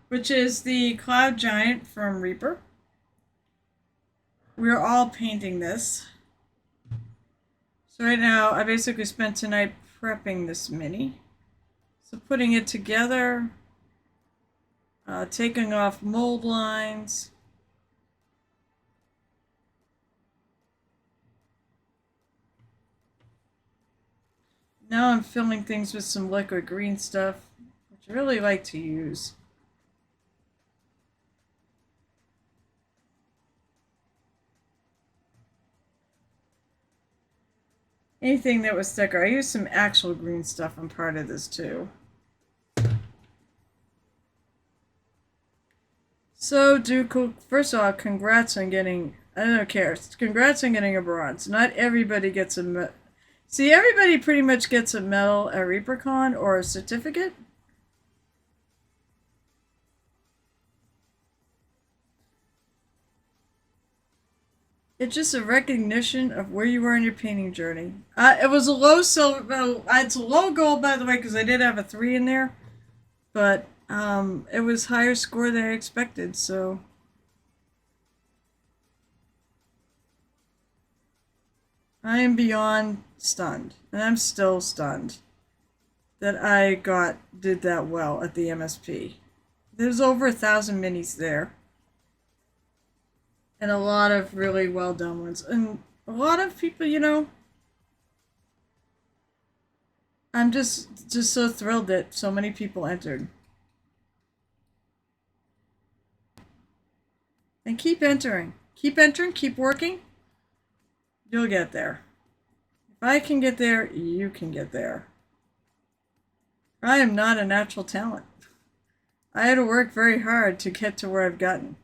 which is the Cloud Giant from Reaper. We're all painting this. So right now I basically spent tonight prepping this mini. So putting it together, taking off mold lines. Now I'm filling things with some liquid green stuff, which I really like to use. Anything that was thicker. I used some actual green stuff on part of this too. So, Duke, first of all, congrats on getting, I don't care, congrats on getting a bronze. Not everybody gets a, see, everybody pretty much gets a medal at ReaperCon or a certificate. It's just a recognition of where you are in your painting journey. It was a low silver, it's a low gold, by the way, because I did have a 3 in there. But it was higher score than I expected, so. I am beyond stunned, and I'm still stunned that I did that well at the MSP. There's over 1,000 minis there. And a lot of really well done ones. And a lot of people, I'm just so thrilled that so many people entered. And keep entering. Keep entering, keep working. You'll get there. If I can get there, you can get there. I am not a natural talent. I had to work very hard to get to where I've gotten.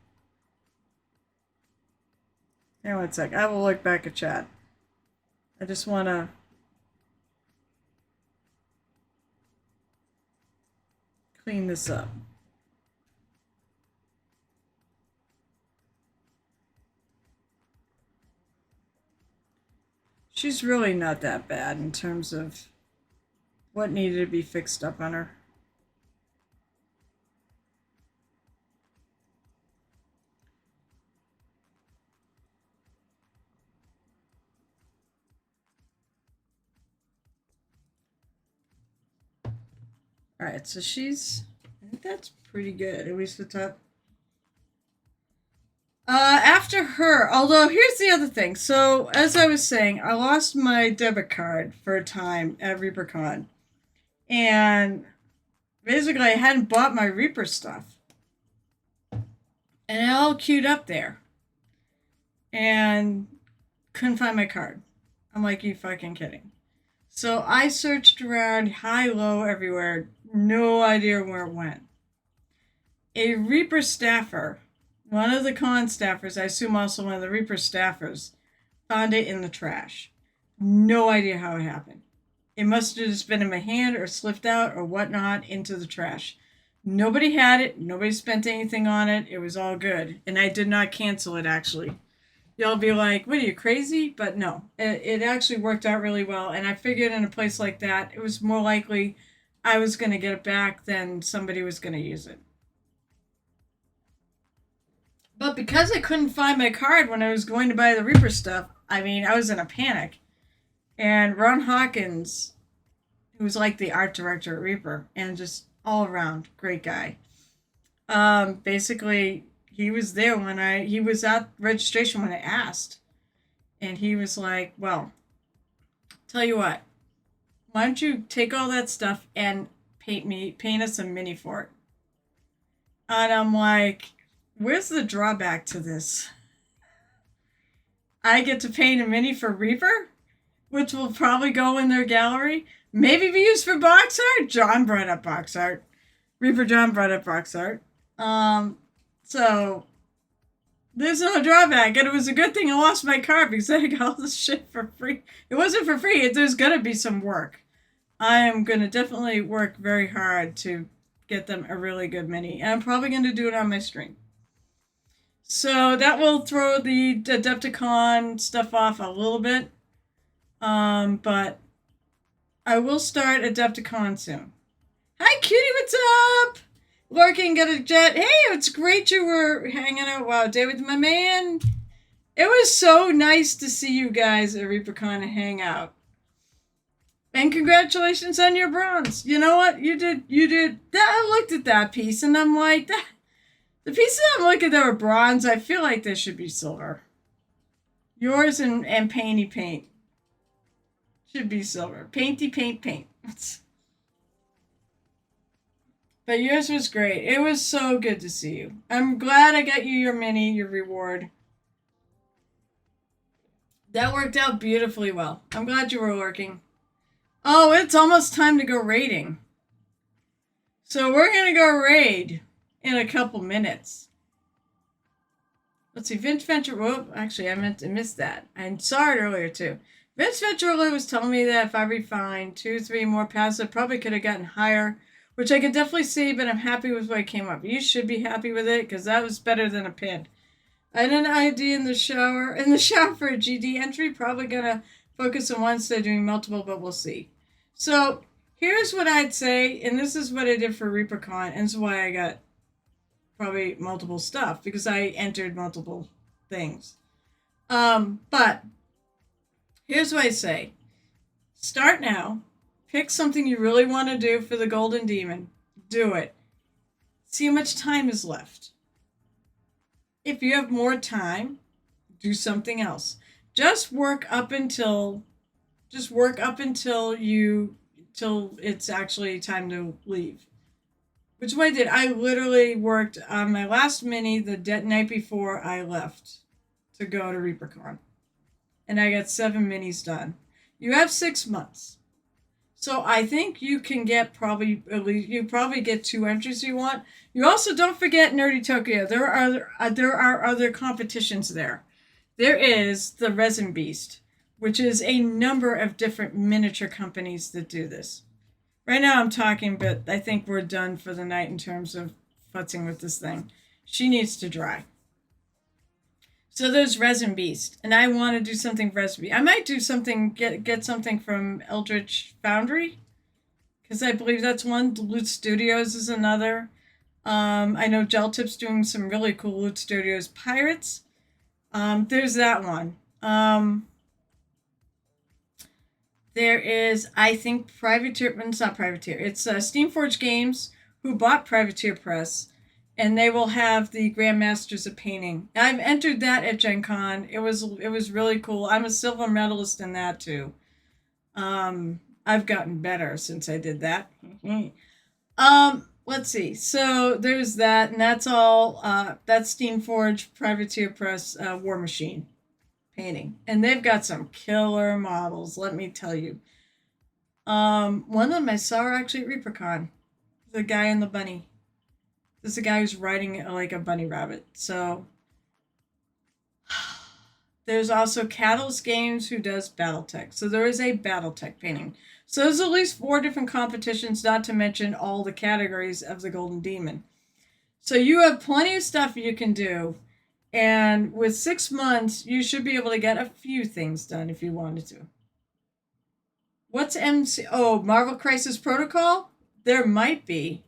Hang on one sec. I will look back at chat. I just want to clean this up. She's really not that bad in terms of what needed to be fixed up on her. All right, so I think that's pretty good, at least the top. After her, although here's the other thing. So, as I was saying, I lost my debit card for a time at ReaperCon. And basically, I hadn't bought my Reaper stuff. And it all queued up there. And couldn't find my card. I'm like, you fucking kidding. So I searched around high, low, everywhere. No idea where it went. A Reaper staffer, one of the con staffers, I assume also one of the Reaper staffers, found it in the trash. No idea how it happened. It must have just been in my hand or slipped out or whatnot into the trash. Nobody had it. Nobody spent anything on it. It was all good. And I did not cancel it, actually. Y'all be like, what are you, crazy? But no, it actually worked out really well. And I figured in a place like that, it was more likely I was going to get it back than somebody was going to use it. But because I couldn't find my card when I was going to buy the Reaper stuff, I mean, I was in a panic. And Ron Hawkins, who was like the art director at Reaper, and just all around great guy. Basically, he was there when he was at registration when I asked. And he was like, well, tell you what, why don't you take all that stuff and paint us a mini for it? And I'm like, where's the drawback to this? I get to paint a mini for Reaper, which will probably go in their gallery. Maybe be used for box art. John brought up box art. Reaper John brought up box art. So there's no drawback. And it was a good thing I lost my card because I got all this shit for free. It wasn't for free. There's going to be some work. I am going to definitely work very hard to get them a really good mini. And I'm probably going to do it on my stream. So that will throw the Adepticon stuff off a little bit. But I will start Adepticon soon. Hi, cutie, what's up? Lurking, got a jet. Hey, it's great you were hanging out. Wow, day with my man. It was so nice to see you guys at ReaperCon and hang out. And congratulations on your bronze. You know what? You did. I looked at that piece and I'm like, the pieces I'm looking at that were bronze, I feel like they should be silver. Yours and Painty Paint should be silver. Painty Paint. But yours was great. It was so good to see you. I'm glad I got you your mini, your reward. That worked out beautifully well. I'm glad you were working. Oh, it's almost time to go raiding. So we're going to go raid in a couple minutes. Let's see, Vince Venture. Whoop, actually, I missed that. I saw it earlier too. Vince Venturelli was telling me that if I refined 2-3 more passes, I probably could have gotten higher, which I could definitely see, but I'm happy with what I came up. You should be happy with it because that was better than a pin. I had an ID in the shower for a GD entry. Probably gonna focus on one instead of doing multiple, but we'll see. So here's what I'd say, and this is what I did for ReaperCon, and this is why I got probably multiple stuff because I entered multiple things. But here's what I say: start now. Pick something you really want to do for the Golden Demon. Do it. See how much time is left. If you have more time, do something else. Just work up until till it's actually time to leave. Which is what I did. I literally worked on my last mini the night before I left to go to ReaperCon. And I got 7 minis done. You have 6 months. So I think you can get probably 2 entries you want. You also don't forget Nerdy Tokyo. There are other competitions there. There is the Resin Beast, which is a number of different miniature companies that do this. Right now I'm talking, but I think we're done for the night in terms of futzing with this thing. She needs to dry. So there's Resin Beast, and I want to do something for Resin Beast. I might do something, get something from Eldritch Foundry, because I believe that's one. Loot Studios is another. I know Gel Tip's doing some really cool Loot Studios Pirates. There's that one. There is, I think, Privateer. It's not Privateer. It's Steamforge Games who bought Privateer Press, and they will have the Grandmasters of Painting. I've entered that at Gen Con. It was really cool. I'm a silver medalist in that too. I've gotten better since I did that. Let's see. So there's that, and that's all. That's Steamforge Privateer Press War Machine painting, and they've got some killer models. Let me tell you. One of them I saw actually at ReaperCon. The guy and the bunny. This is a guy who's riding like a bunny rabbit. So there's also Catalyst Games who does BattleTech. So there is a BattleTech painting. So there's at least 4 different competitions, not to mention all the categories of the Golden Demon. So you have plenty of stuff you can do. And with 6 months, you should be able to get a few things done if you wanted to. What's MC? Oh, Marvel Crisis Protocol? There might be.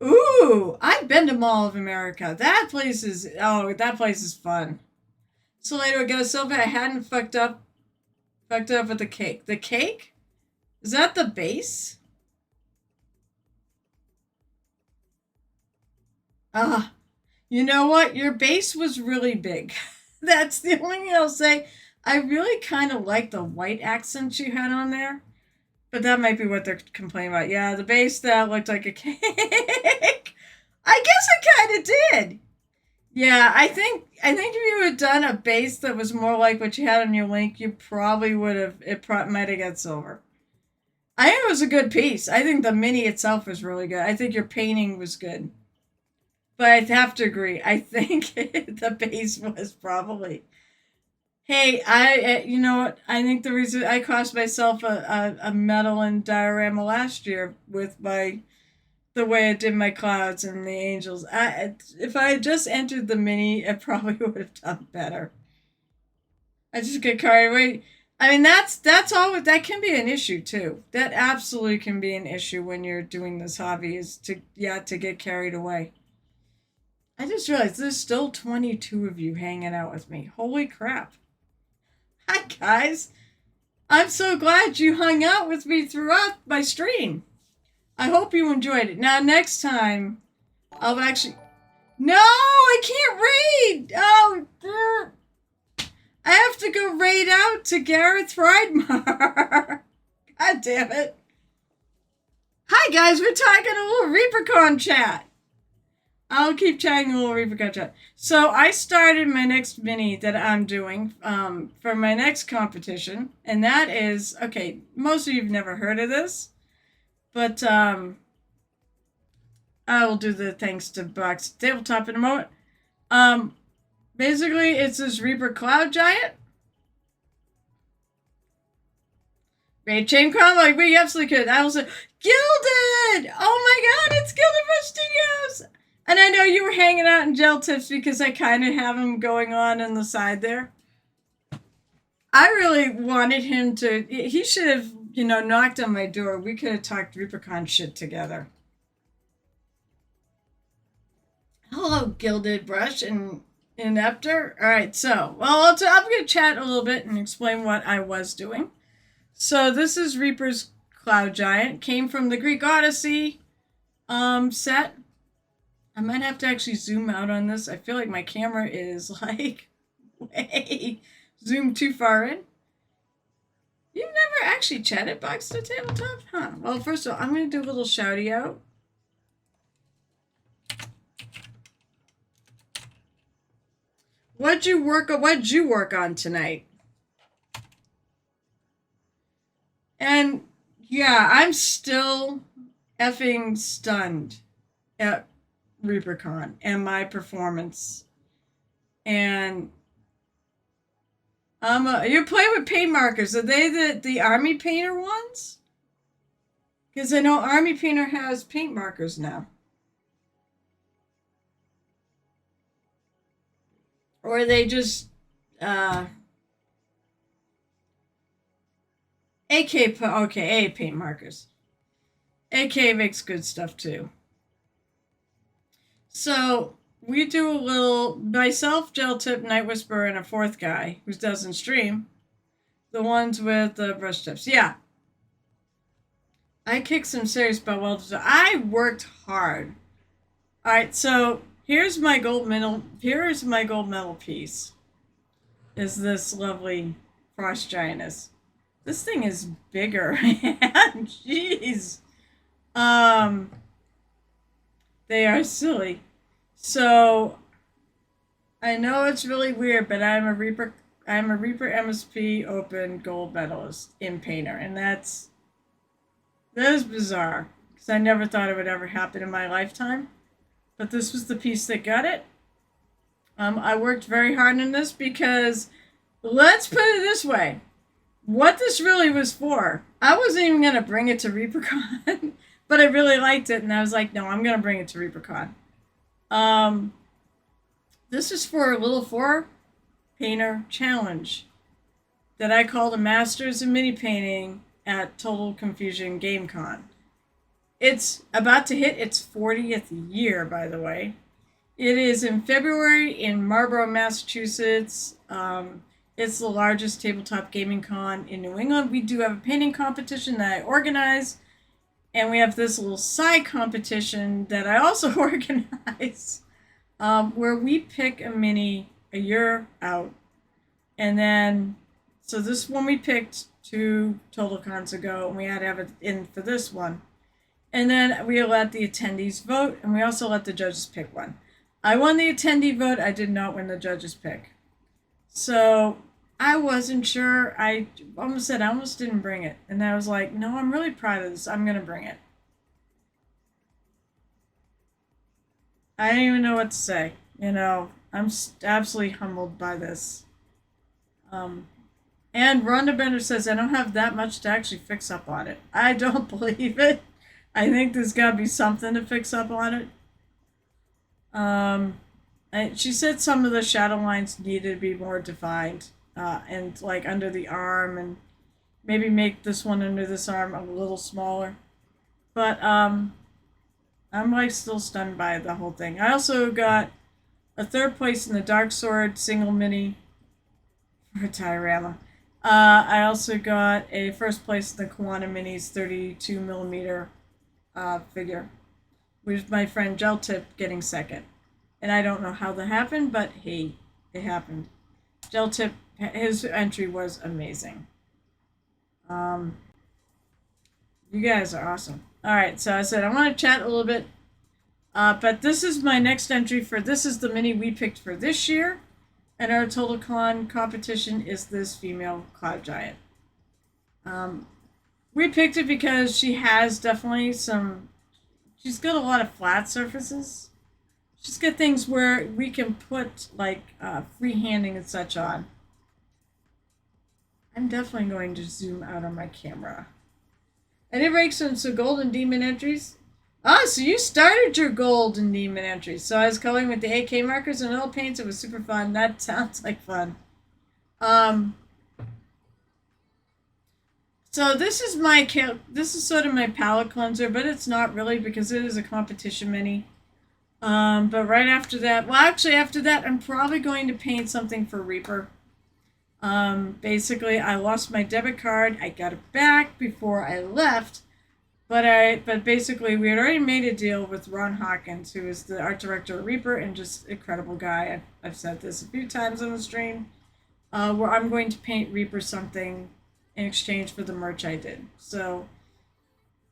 Ooh, I've been to Mall of America. That place is fun. So later, I got a silver. I hadn't fucked up with the cake. The cake? Is that the base? Ah, you know what? Your base was really big. That's the only thing I'll say. I really kind of like the white accents you had on there. But that might be what they're complaining about. Yeah, the base that looked like a cake. I guess it kind of did. Yeah, I think if you had done a base that was more like what you had on your link, you probably would have. Might have got silver. I think it was a good piece. I think the mini itself was really good. I think your painting was good. But I have to agree. I think the base was probably. Hey, you know what? I think the reason I cost myself a medal in diorama last year with the way I did my clouds and the angels. If I had just entered the mini, it probably would have done better. I just get carried away. I mean, that's all. That can be an issue too. That absolutely can be an issue when you're doing this hobby. Is to get carried away. I just realized there's still 22 of you hanging out with me. Holy crap! Hi guys. I'm so glad you hung out with me throughout my stream. I hope you enjoyed it. Now, next time, I'll actually. No, I can't raid! Oh, I have to go raid out to Gareth Freidmar. God damn it. Hi, guys, we're talking a little ReaperCon chat. I'll keep chatting a little ReaperCon chat. So, I started my next mini that I'm doing for my next competition, and that is, okay, most of you have never heard of this. But I will do the thanks to Box Tabletop in a moment. Basically, it's this Reaper Cloud Giant. Raid Chain Con, like we absolutely could. I also Gilded! Oh my god, it's Gilded from Studios! And I know you were hanging out in gel tips because I kind of have him going on the side there. I really wanted him to. He should have, knocked on my door. We could have talked ReaperCon shit together. Hello, Gilded Brush and Ineptor. All right, so, I'm going to chat a little bit and explain what I was doing. So this is Reaper's Cloud Giant. Came from the Greek Odyssey set. I might have to actually zoom out on this. I feel like my camera is like way zoomed too far in. You've never actually chatted Box to Tabletop? Huh. Well, first of all, I'm going to do a little shouty out. What'd you work on tonight? And yeah, I'm still effing stunned at ReaperCon and my performance. And you're playing with paint markers. Are they the Army Painter ones? Because I know Army Painter has paint markers now. Or are they just A paint markers. AK makes good stuff too. So we do a little myself, Gel Tip, Night Whisperer, and a fourth guy who doesn't stream. The ones with the brush tips. Yeah. I kicked some serious butt. Well, I worked hard. All right, so here's my gold medal. Here's my gold medal piece. Is this lovely frost giantess? This thing is bigger, man. Jeez. Um, they are silly. So I know it's really weird, but I'm a Reaper. I'm a Reaper MSP Open gold medalist in Painter, and that is bizarre because I never thought it would ever happen in my lifetime. But this was the piece that got it. I worked very hard on this because, let's put it this way, what this really was for, I wasn't even going to bring it to ReaperCon, but I really liked it, and I was like, no, I'm going to bring it to ReaperCon. This is for a Little 4 Painter Challenge that I call the Masters of Mini Painting at Total Confusion GameCon. It's about to hit its 40th year, by the way. It is in February in Marlborough, Massachusetts. It's the largest tabletop gaming con in New England. We do have a painting competition that I organize, and we have this little side competition that I also organize, where we pick a mini a year out. And then, so this one we picked 2 Total Cons ago, and we had to have it in for this one. And then we let the attendees vote, and we also let the judges pick one. I won the attendee vote. I did not win the judges pick. So I wasn't sure. I almost didn't bring it. And I was like, no, I'm really proud of this. I'm going to bring it. I don't even know what to say. I'm absolutely humbled by this. And Rhonda Bender says, I don't have that much to actually fix up on it. I don't believe it. I think there's got to be something to fix up on it. She said some of the shadow lines needed to be more defined, and like under the arm, and maybe make this one under this arm a little smaller. But I'm like still stunned by the whole thing. I also got a 3rd place in the Dark Sword single mini for a diorama. I also got a 1st place in the Kiwana Minis 32 millimeter figure, with my friend Gel Tip getting 2nd. And I don't know how that happened, but hey, it happened. Gel Tip, his entry was amazing. You guys are awesome. All right, so I said I want to chat a little bit, but this is my next entry for, this is the mini we picked for this year, and our Total Con competition is this female Cloud Giant. We picked it because she has definitely she's got a lot of flat surfaces. She's got things where we can put like freehanding and such on. I'm definitely going to zoom out on my camera. I did break some Golden Demon entries. So you started your Golden Demon entries. So I was coloring with the AK markers and oil paints. It was super fun. That sounds like fun. So this is sort of my palette cleanser, but it's not really because it is a competition mini. But right after that, after that, I'm probably going to paint something for Reaper. Basically, I lost my debit card. I got it back before I left, but basically, we had already made a deal with Ron Hawkins, who is the art director of Reaper and just incredible guy. I've said this a few times on the stream, where I'm going to paint Reaper something in exchange for the merch I did. So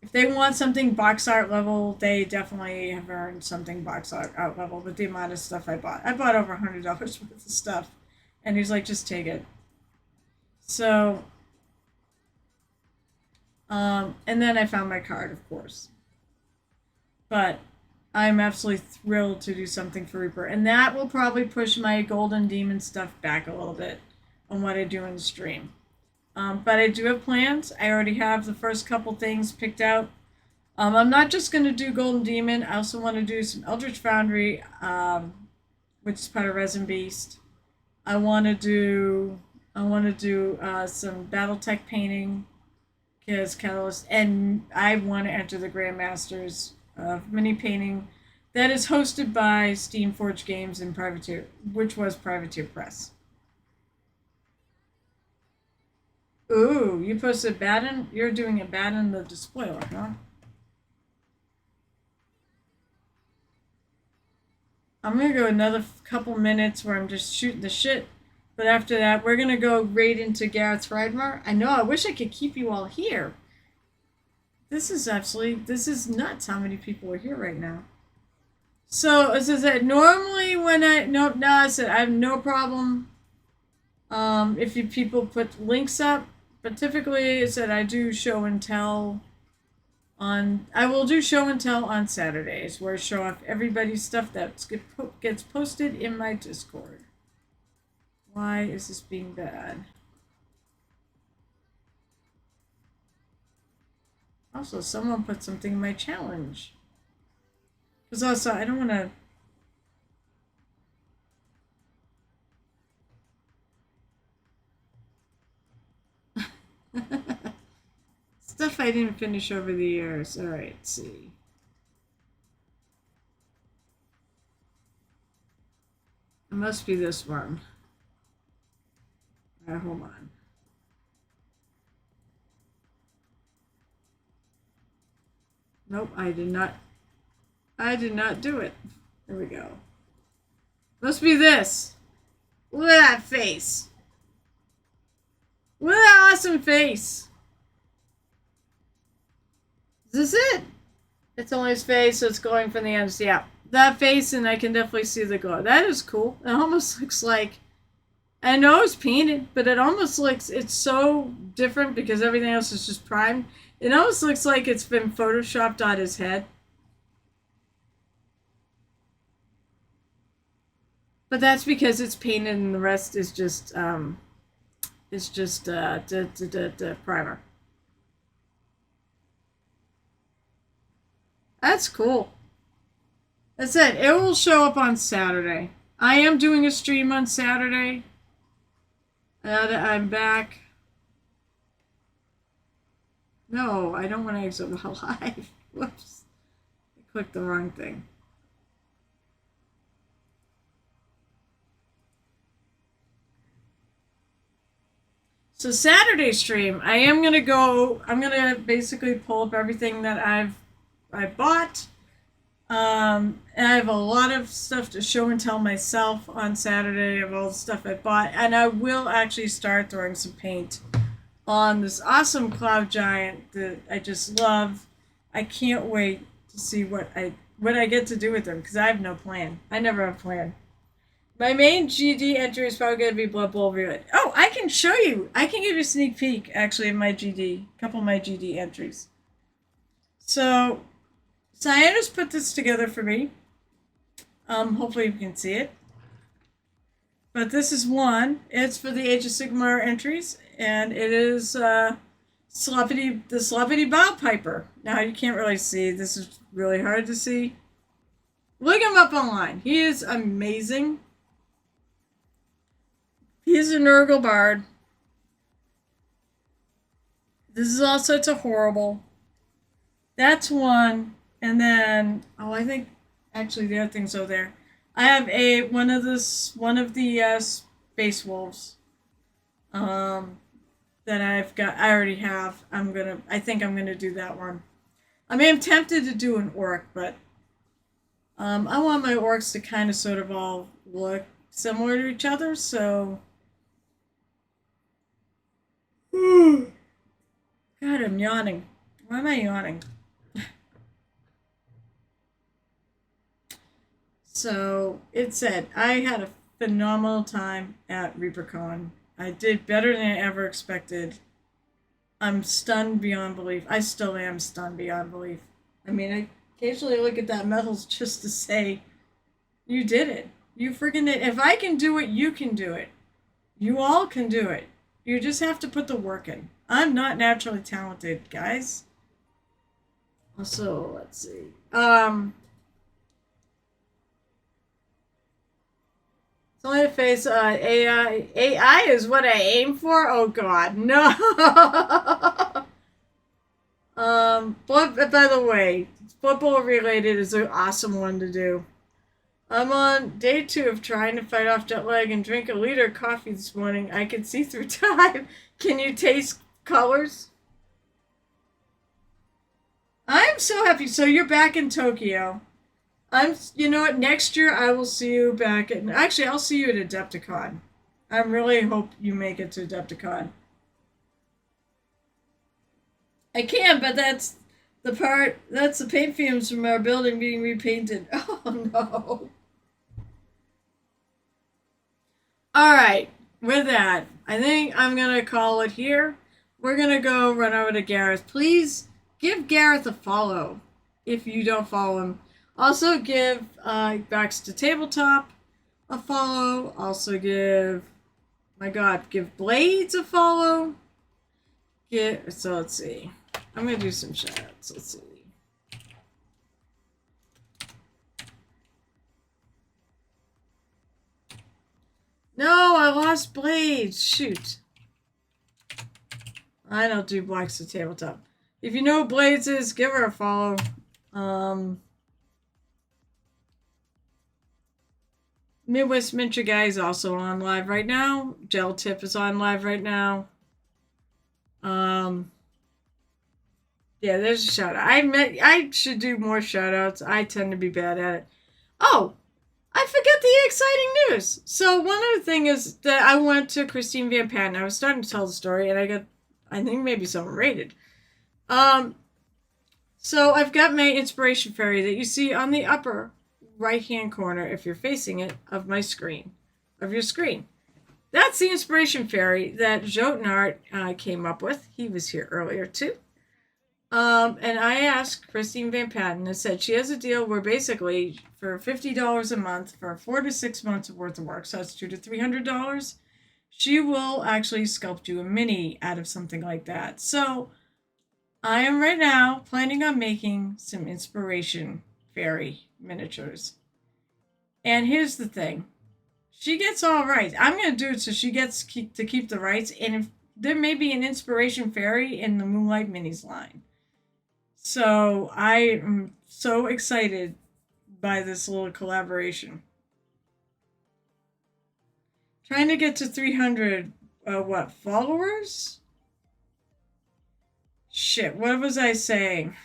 if they want something box art level, they definitely have earned something box art level with the amount of stuff I bought. I bought over $100 worth of stuff, and he's like, just take it. So, and then I found my card, of course. But I'm absolutely thrilled to do something for Reaper, and that will probably push my Golden Demon stuff back a little bit on what I do in the stream. But I do have plans. I already have the first couple things picked out. I'm not just going to do Golden Demon. I also want to do some Eldritch Foundry, which is part of Resin Beast. I want to do some BattleTech painting, because Catalyst, and I want to enter the Grandmasters of mini painting that is hosted by Steamforged Games and Privateer, which was Privateer Press. Ooh, you posted you're doing a bad in the spoiler, huh? I'm gonna go another couple minutes where I'm just shooting the shit. But after that, we're gonna go right into Garrett's Ridemar. I know, I wish I could keep you all here. This is nuts how many people are here right now. So, as I said, normally when nope, no, I said I have no problem if you people put links up, but typically, I said I do show and tell I will do show and tell on Saturdays where I show off everybody's stuff that gets posted in my Discord. Why is this being bad? Also, someone put something in my challenge. Because also, I don't want to... Stuff I didn't finish over the years. Alright, let's see. It must be this one. Alright, hold on. Nope, I did not do it. There we go. Must be this. Look at that face. Look at that awesome face. Is this it? It's only his face, so it's going from the ends. Yeah, that face, and I can definitely see the glow. That is cool. It almost looks like, I know it's painted, but it almost looks, it's so different because everything else is just primed. It almost looks like it's been photoshopped on his head. But that's because it's painted and the rest is just primer. That's cool. That's it. It will show up on Saturday. I am doing a stream on Saturday. I'm back. No, I don't want to exit live. Whoops. I clicked the wrong thing. So Saturday stream, I'm gonna basically pull up everything that I bought. And I have a lot of stuff to show and tell myself on Saturday of all the stuff I bought, and I will actually start throwing some paint on this awesome cloud giant that I just love. I can't wait to see what I get to do with them because I have no plan. I never have a plan. My main GD entry is probably going to be Blood Bowl Relay. Oh, I can show you. I can give you a sneak peek, actually, of my GD. A couple of my GD entries. So, Cyanus put this together for me. Hopefully you can see it. But this is one. It's for the Age of Sigmar entries. And it is the Celebrity Bob Piper. Now, you can't really see. This is really hard to see. Look him up online. He is amazing. He's a Nurgle bard. This is all sorts of horrible. That's one. And then, I think actually the other thing's over there. I have one of the Space Wolves. That I already have. I think I'm gonna do that one. I mean, I'm tempted to do an orc, but I want my orcs to kind of sort of all look similar to each other, so. God, I'm yawning. Why am I yawning? So, it said, I had a phenomenal time at ReaperCon. I did better than I ever expected. I'm stunned beyond belief. I still am stunned beyond belief. I mean, I occasionally look at that medals just to say, you did it. You freaking did. If I can do it, you can do it. You all can do it. You just have to put the work in. I'm not naturally talented, guys. So, let's see. It's only a face. AI is what I aim for. Oh God, no. But by the way, football related is an awesome one to do. I'm on day 2 of trying to fight off jet lag and drink a liter of coffee this morning. I can see through time. Can you taste colors. I'm so happy. So you're back in Tokyo. You know what? Next year I will see you back at. Actually, I'll see you at Adepticon. I really hope you make it to Adepticon. I can, but that's the part. That's the paint fumes from our building being repainted. Oh no. All right. With that, I think I'm gonna call it here. We're gonna go run over to Gareth. Please give Gareth a follow if you don't follow him. Also give Backs to Tabletop a follow. Also give Blades a follow. So let's see. I'm gonna do some shout outs. Let's see. No, I lost Blades. Shoot. I don't do Blacks to Tabletop. If you know who Blades is, give her a follow. Midwest Mintra Guy is also on live right now. Gel Tip is on live right now. Yeah, there's a shout out. I should do more shout outs. I tend to be bad at it. Oh, I forget the exciting news. So one other thing is that I went to Christine Van Patten. I was starting to tell the story, and I think maybe someone rated. So I've got my inspiration fairy that you see on the upper right-hand corner, if you're facing it, of your screen. That's the inspiration fairy that Jotnart came up with. He was here earlier too. And I asked Christine Van Patten and said she has a deal where basically for $50 a month for 4 to 6 months worth of work, so that's $200 to $300, she will actually sculpt you a mini out of something like that. So I am right now planning on making some inspiration fairy miniatures. And here's the thing. She gets all rights. I'm going to do it so she gets to keep the rights. And if there may be an inspiration fairy in the Moonlight Minis line. So I am so excited by this little collaboration. Trying to get to 300, followers? Shit, what was I saying?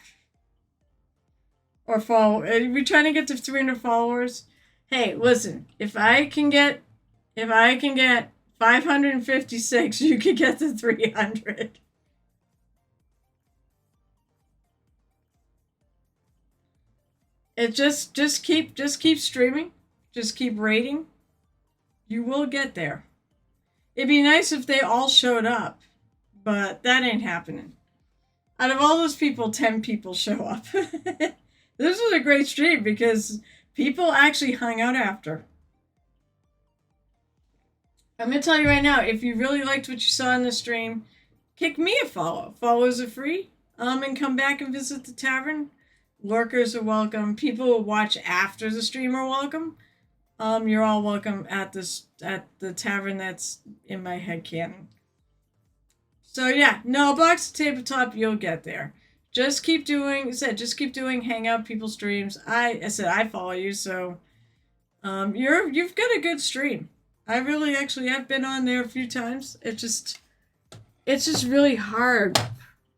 Or follow? Are we trying to get to 300 followers? Hey, listen, if I can get 556, you can get to 300. It just keep streaming, just keep rating. You will get there. It'd be nice if they all showed up, but that ain't happening. Out of all those people, 10 people show up. This was a great stream because people actually hung out after. I'm going to tell you right now, if you really liked what you saw in the stream, kick me a follow. Follows are free. And come back and visit the tavern. Lurkers are welcome. People who watch after the stream are welcome. You're all welcome at the tavern that's in my headcanon. So yeah, no, Box of Tabletop, you'll get there. Just keep doing Hangout people streams. I said I follow you, so you've got a good stream. I really actually have been on there a few times. It's just really hard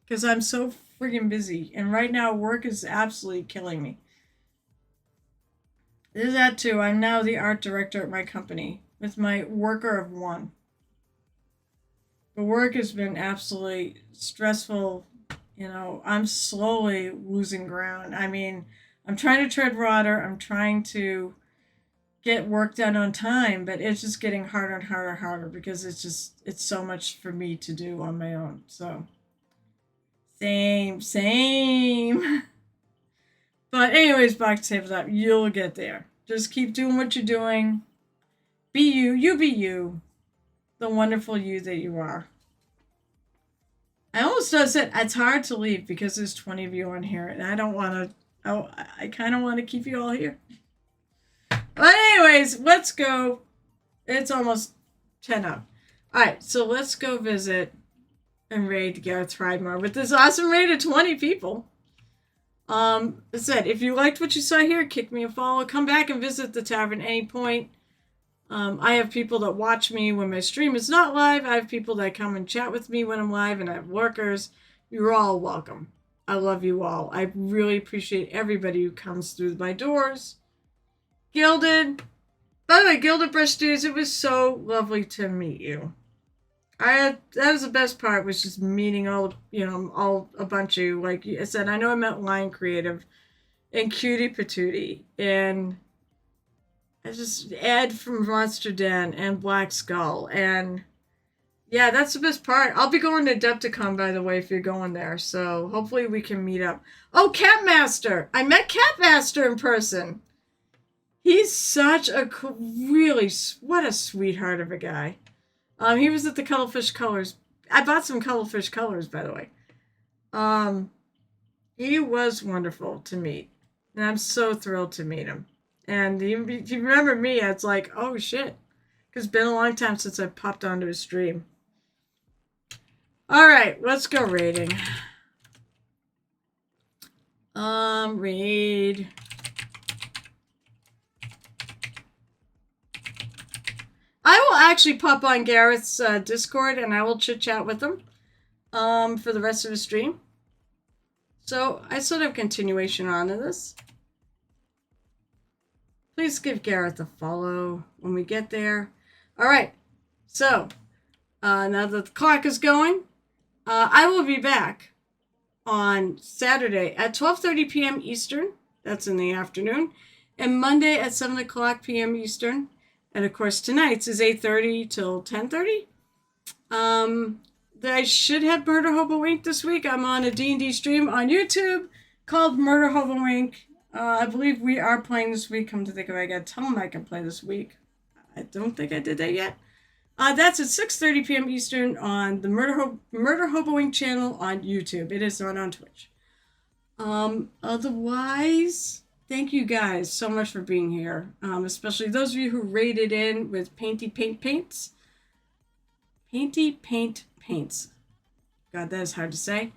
because I'm so friggin' busy, and right now work is absolutely killing me. There's that too. I'm now the art director at my company with my worker of one. The work has been absolutely stressful. You know, I'm slowly losing ground. I mean, I'm trying to tread water. I'm trying to get work done on time, but it's just getting harder and harder because it's so much for me to do on my own. So, same. But anyways, Box of Tabletop, you'll get there. Just keep doing what you're doing. Be you. You be you. The wonderful you that you are. I almost said it's hard to leave because there's 20 of you on here, and I don't want to. I kind of want to keep you all here. But anyways, let's go. It's almost 10 up. All right, so let's go visit and raid Gareth Frydmore with this awesome raid of 20 people. I said, if you liked what you saw here, kick me a follow. Come back and visit the tavern at any point. I have people that watch me when my stream is not live. I have people that come and chat with me when I'm live, and I have workers. You're all welcome. I love you all. I really appreciate everybody who comes through my doors. Gilded. By the way, Gilded Brush Dudes, it was so lovely to meet you. That was the best part, was just meeting all a bunch of you. Like I said, I know I met Lion Creative and Cutie Patootie and just Ed from Monster Den and Black Skull. And yeah, that's the best part. I'll be going to Adepticon, by the way, if you're going there. So hopefully we can meet up. Oh, Catmaster! I met Catmaster in person. He's such a really, what a sweetheart of a guy. He was at the Cuttlefish Colors. I bought some Cuttlefish Colors, by the way. He was wonderful to meet. And I'm so thrilled to meet him. And if you remember me, it's like, oh shit. Because it's been a long time since I popped onto his stream. Alright, let's go raiding. Raid. I will actually pop on Gareth's Discord and I will chit chat with him for the rest of the stream. So I sort of continuation on to this. Please give Gareth a follow when we get there. All right. So now that the clock is going, I will be back on Saturday at 12:30 p.m. Eastern. That's in the afternoon. And Monday at 7 o'clock p.m. Eastern. And of course, tonight's is 8:30 till 10:30. I should have Murder Hobo Inc. this week. I'm on a D&D stream on YouTube called Murder Hobo Inc. I believe we are playing this week. Come to think of it, I gotta tell them I can play this week. I don't think I did that yet. That's at 6:30 p.m. Eastern on the Murder Hobo Inc. channel on YouTube. It is not on Twitch. Otherwise, thank you guys so much for being here. Especially those of you who raided in with Painty Paint Paints. Painty Paint Paints. God, that is hard to say.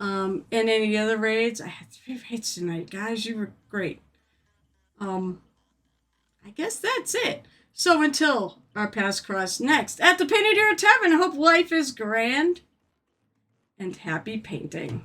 And any other raids. I had 3 raids tonight, guys. You were great. I guess that's it. So until our paths cross next at the Painted Tavern, I hope life is grand and happy painting.